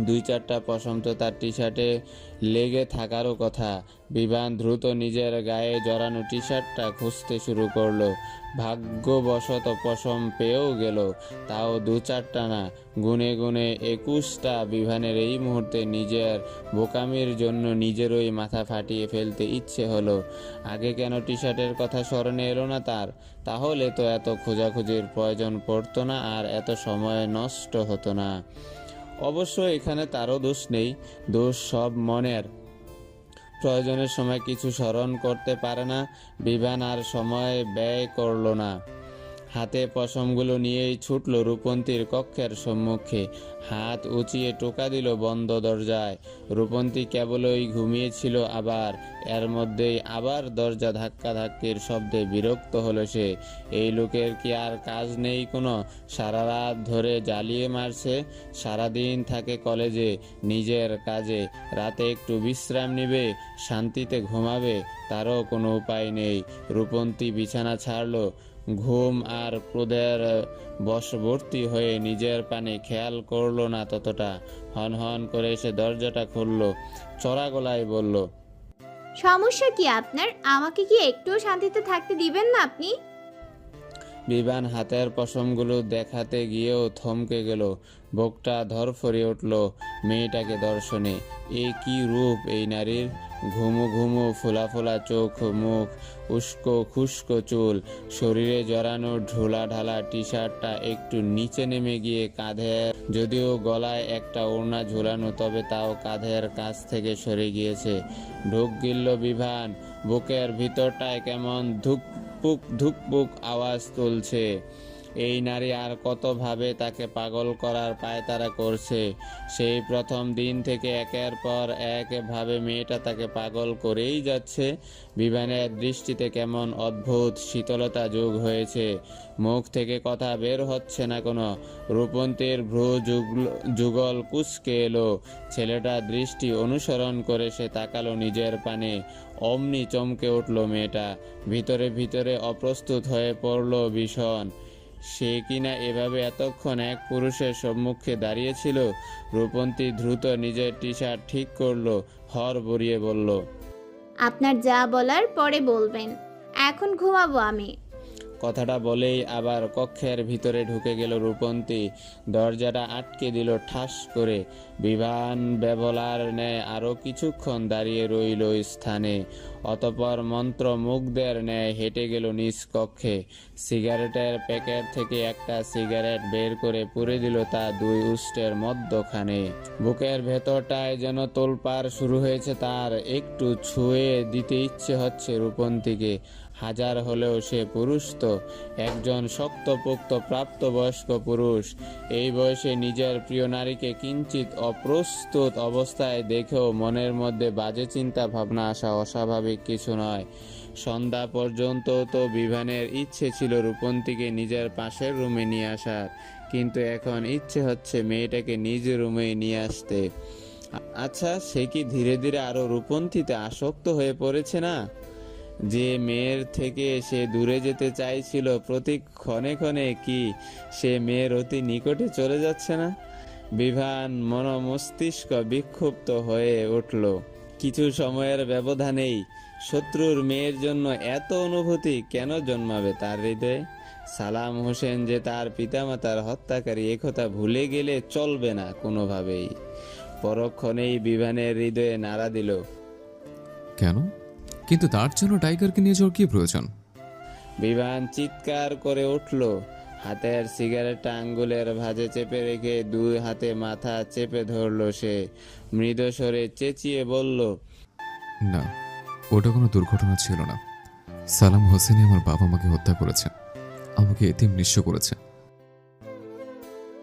2-4টা পশম তো তার টি শার্টে লেগে থাকারও কথা। বিভান দ্রুত নিজের গায়ে জড়ানো টি শার্টটা খুঁজতে শুরু করলো। ভাগ্যবশত পশম পেয়েও গেল, তাও 2-4টা না, গুনে গুনে 21টা। বিভানের এই মুহূর্তে নিজের বোকামির জন্য নিজেরই মাথা ফাটিয়ে ফেলতে ইচ্ছে হলো। আগে কেন টি শার্টের কথা স্মরণে এলো না তার? তাহলে তো এত খোঁজাখুঁজির প্রয়োজন পড়তো না, আর এত সময় নষ্ট হতো না। অবশ্য এখানে তারও দোষ নেই, দোষ সব মনের। প্রয়োজনের সময় কিছু স্মরণ করতে পারে না। বিভান আর সময় ব্যয় করলো না, হাতে পশমগুলো নিয়েই ছুটল রূপন্তীর কক্ষের সম্মুখে। হাত উঁচিয়ে টোকা দিল বন্ধ দরজায়। রূপন্তী কেবলই ঘুমিয়েছিল, আবার এর মধ্যেই আবার দরজা ধাক্কাধাক্কির শব্দে বিরক্ত হলো সে। এই লোকের কি আর কাজ নেই কোনো? সারা রাত ধরে জ্বালিয়ে মারছে, সারাদিন থাকে কলেজে নিজের কাজে, রাতে একটু বিশ্রাম নিবে, শান্তিতে ঘুমাবে, তারও কোনো উপায় নেই। রূপন্তী বিছানা ছাড়লো, ঘুম আর ক্রোধের বশবর্তী হয়ে নিজের পানে খেয়াল করলো না ততটা। হন করে এসে দরজাটা খুললো, চড়া গলায় বলল, সমস্যা কি আপনার? আমাকে কি একটুও শান্তিতে থাকতে দিবেন না আপনি? বিভান হাতের পশমগুলো দেখাতে গিয়েও থমকে গেল, বুকটা ধরফরিয়ে উঠল মেয়েটাকে দর্শনে। এ কি রূপ এই নারীর! ঘুমু ঘুমু ফোলা ফোলা চোখ, মুখ উস্কো খুস্কো চুল, শরীরে জড়ানো ঢোলা ঢালা টি শার্টটা একটু নিচে নেমে গিয়ে কাঁধের, যদিও গলায় একটা ওড়না ঝুলানো, তবে তাও কাঁধের কাছ থেকে সরে গিয়েছে। ঢোক গিলল বিভান, বুকের ভিতরটায় কেমন ধুকপুক আওয়াজ তুলছে। এই নারী আর কতভাবে তাকে পাগল করার পায়তারা করছে। সেই প্রথম দিন থেকে একের পর এক ভাবে মেয়েটা তাকে পাগল করেই যাচ্ছে। বিভানের দৃষ্টিতে কেমন অদ্ভুত শীতলতা যোগ হয়েছে, মুখ থেকে কথা বের হচ্ছে না কোনো। রূপন্তীর ভ্রু যুগল কুঁচকে এলো, ছেলেটা দৃষ্টি অনুসরণ করে সে তাকালো নিজের পানে। অমনি চমকে উঠল মেয়েটা, ভিতরে ভিতরে অপ্রস্তুত হয়ে পড়ল ভীষণ। সে কিনা এভাবে এতক্ষণ এক পুরুষের সম্মুখে দাঁড়িয়েছিল। রূপন্তী দ্রুত নিজের টি শার্ট ঠিক করলো, হর বড়িয়ে বলল, আপনার যা বলার পরে বলবেন, এখন ঘুমাবো আমি। কথাটা বলেই আবার কক্ষের ভিতরে ঢুকে গেল রূপন্তী। দরজাটা আটকে দিল ঠাস করে। বিভান বেবলার ন্যায় আরো কিছুক্ষণ দাঁড়িয়ে রইল স্থানে, অতঃপর মন্ত্রমুগ্ধের ন্যায় হেঁটে গেল নিজ কক্ষে। সিগারেটের প্যাকেট থেকে একটা সিগারেট বের করে পুরে দিল তা 2 উষ্টের মধ্যখানে। বুকের ভেতরটায় যেন তোলপাড় শুরু হয়েছে তার, একটু ছুঁয়ে দিতে ইচ্ছে হচ্ছে রূপন্তীকে। হাজার হলেও সে পুরুষ তো, একজন শক্তপোক্ত প্রাপ্তবয়স্ক পুরুষ। এই বয়সে নিজের প্রিয় নারীকে কিঞ্চিত অপ্রস্তুত অবস্থায় দেখেও মনের মধ্যে বাজে চিন্তা ভাবনা আসা অস্বাভাবিক কিছু নয়। সন্ধ্যা পর্যন্ত তো বিভানের ইচ্ছে ছিল রূপন্তীকে নিজের পাশের রুমে নিয়ে আসার, কিন্তু এখন ইচ্ছে হচ্ছে মেয়েটাকে নিজ রুমে নিয়ে আসতে। আচ্ছা, সে কি ধীরে ধীরে আরো রূপন্তীতে আসক্ত হয়ে পড়েছে না? যে মেয়ের থেকে সে দূরে যেতে চাইছিল, প্রতি ক্ষণে ক্ষণে কি সে মেয়ের অতি নিকটে চলে যাচ্ছে না? বিভান মস্তিষ্ক বিক্ষুব্ধ হয়ে উঠল। কিছু সময়ের ব্যবধানেই শত্রুর মেয়ের জন্য এত অনুভূতি কেন জন্মাবে তার হৃদয়ে? সালাম হোসেন যে তার পিতামাতার হত্যাকারী, একথা ভুলে গেলে চলবে না কোনোভাবেই। পরক্ষণেই বিভানের হৃদয়ে নাড়া দিল। কেন? কিন্তু তার জন্য টাইগারকে নিয়ে যাওয়ার কি প্রয়োজন? বিভান চিৎকার করে উঠল। হাতের সিগারেটটা আঙ্গুলের ভাঁজে চেপে রেখে দুই হাতে মাথা চেপে ধরল সে। মৃদু স্বরে চেঁচিয়ে বলল, না, ওটা কোনো দুর্ঘটনা ছিল না। সালাম হোসেনই আমার বাবা মাকে হত্যা করেছে, আমাকে এতিম নিঃস্ব করেছে।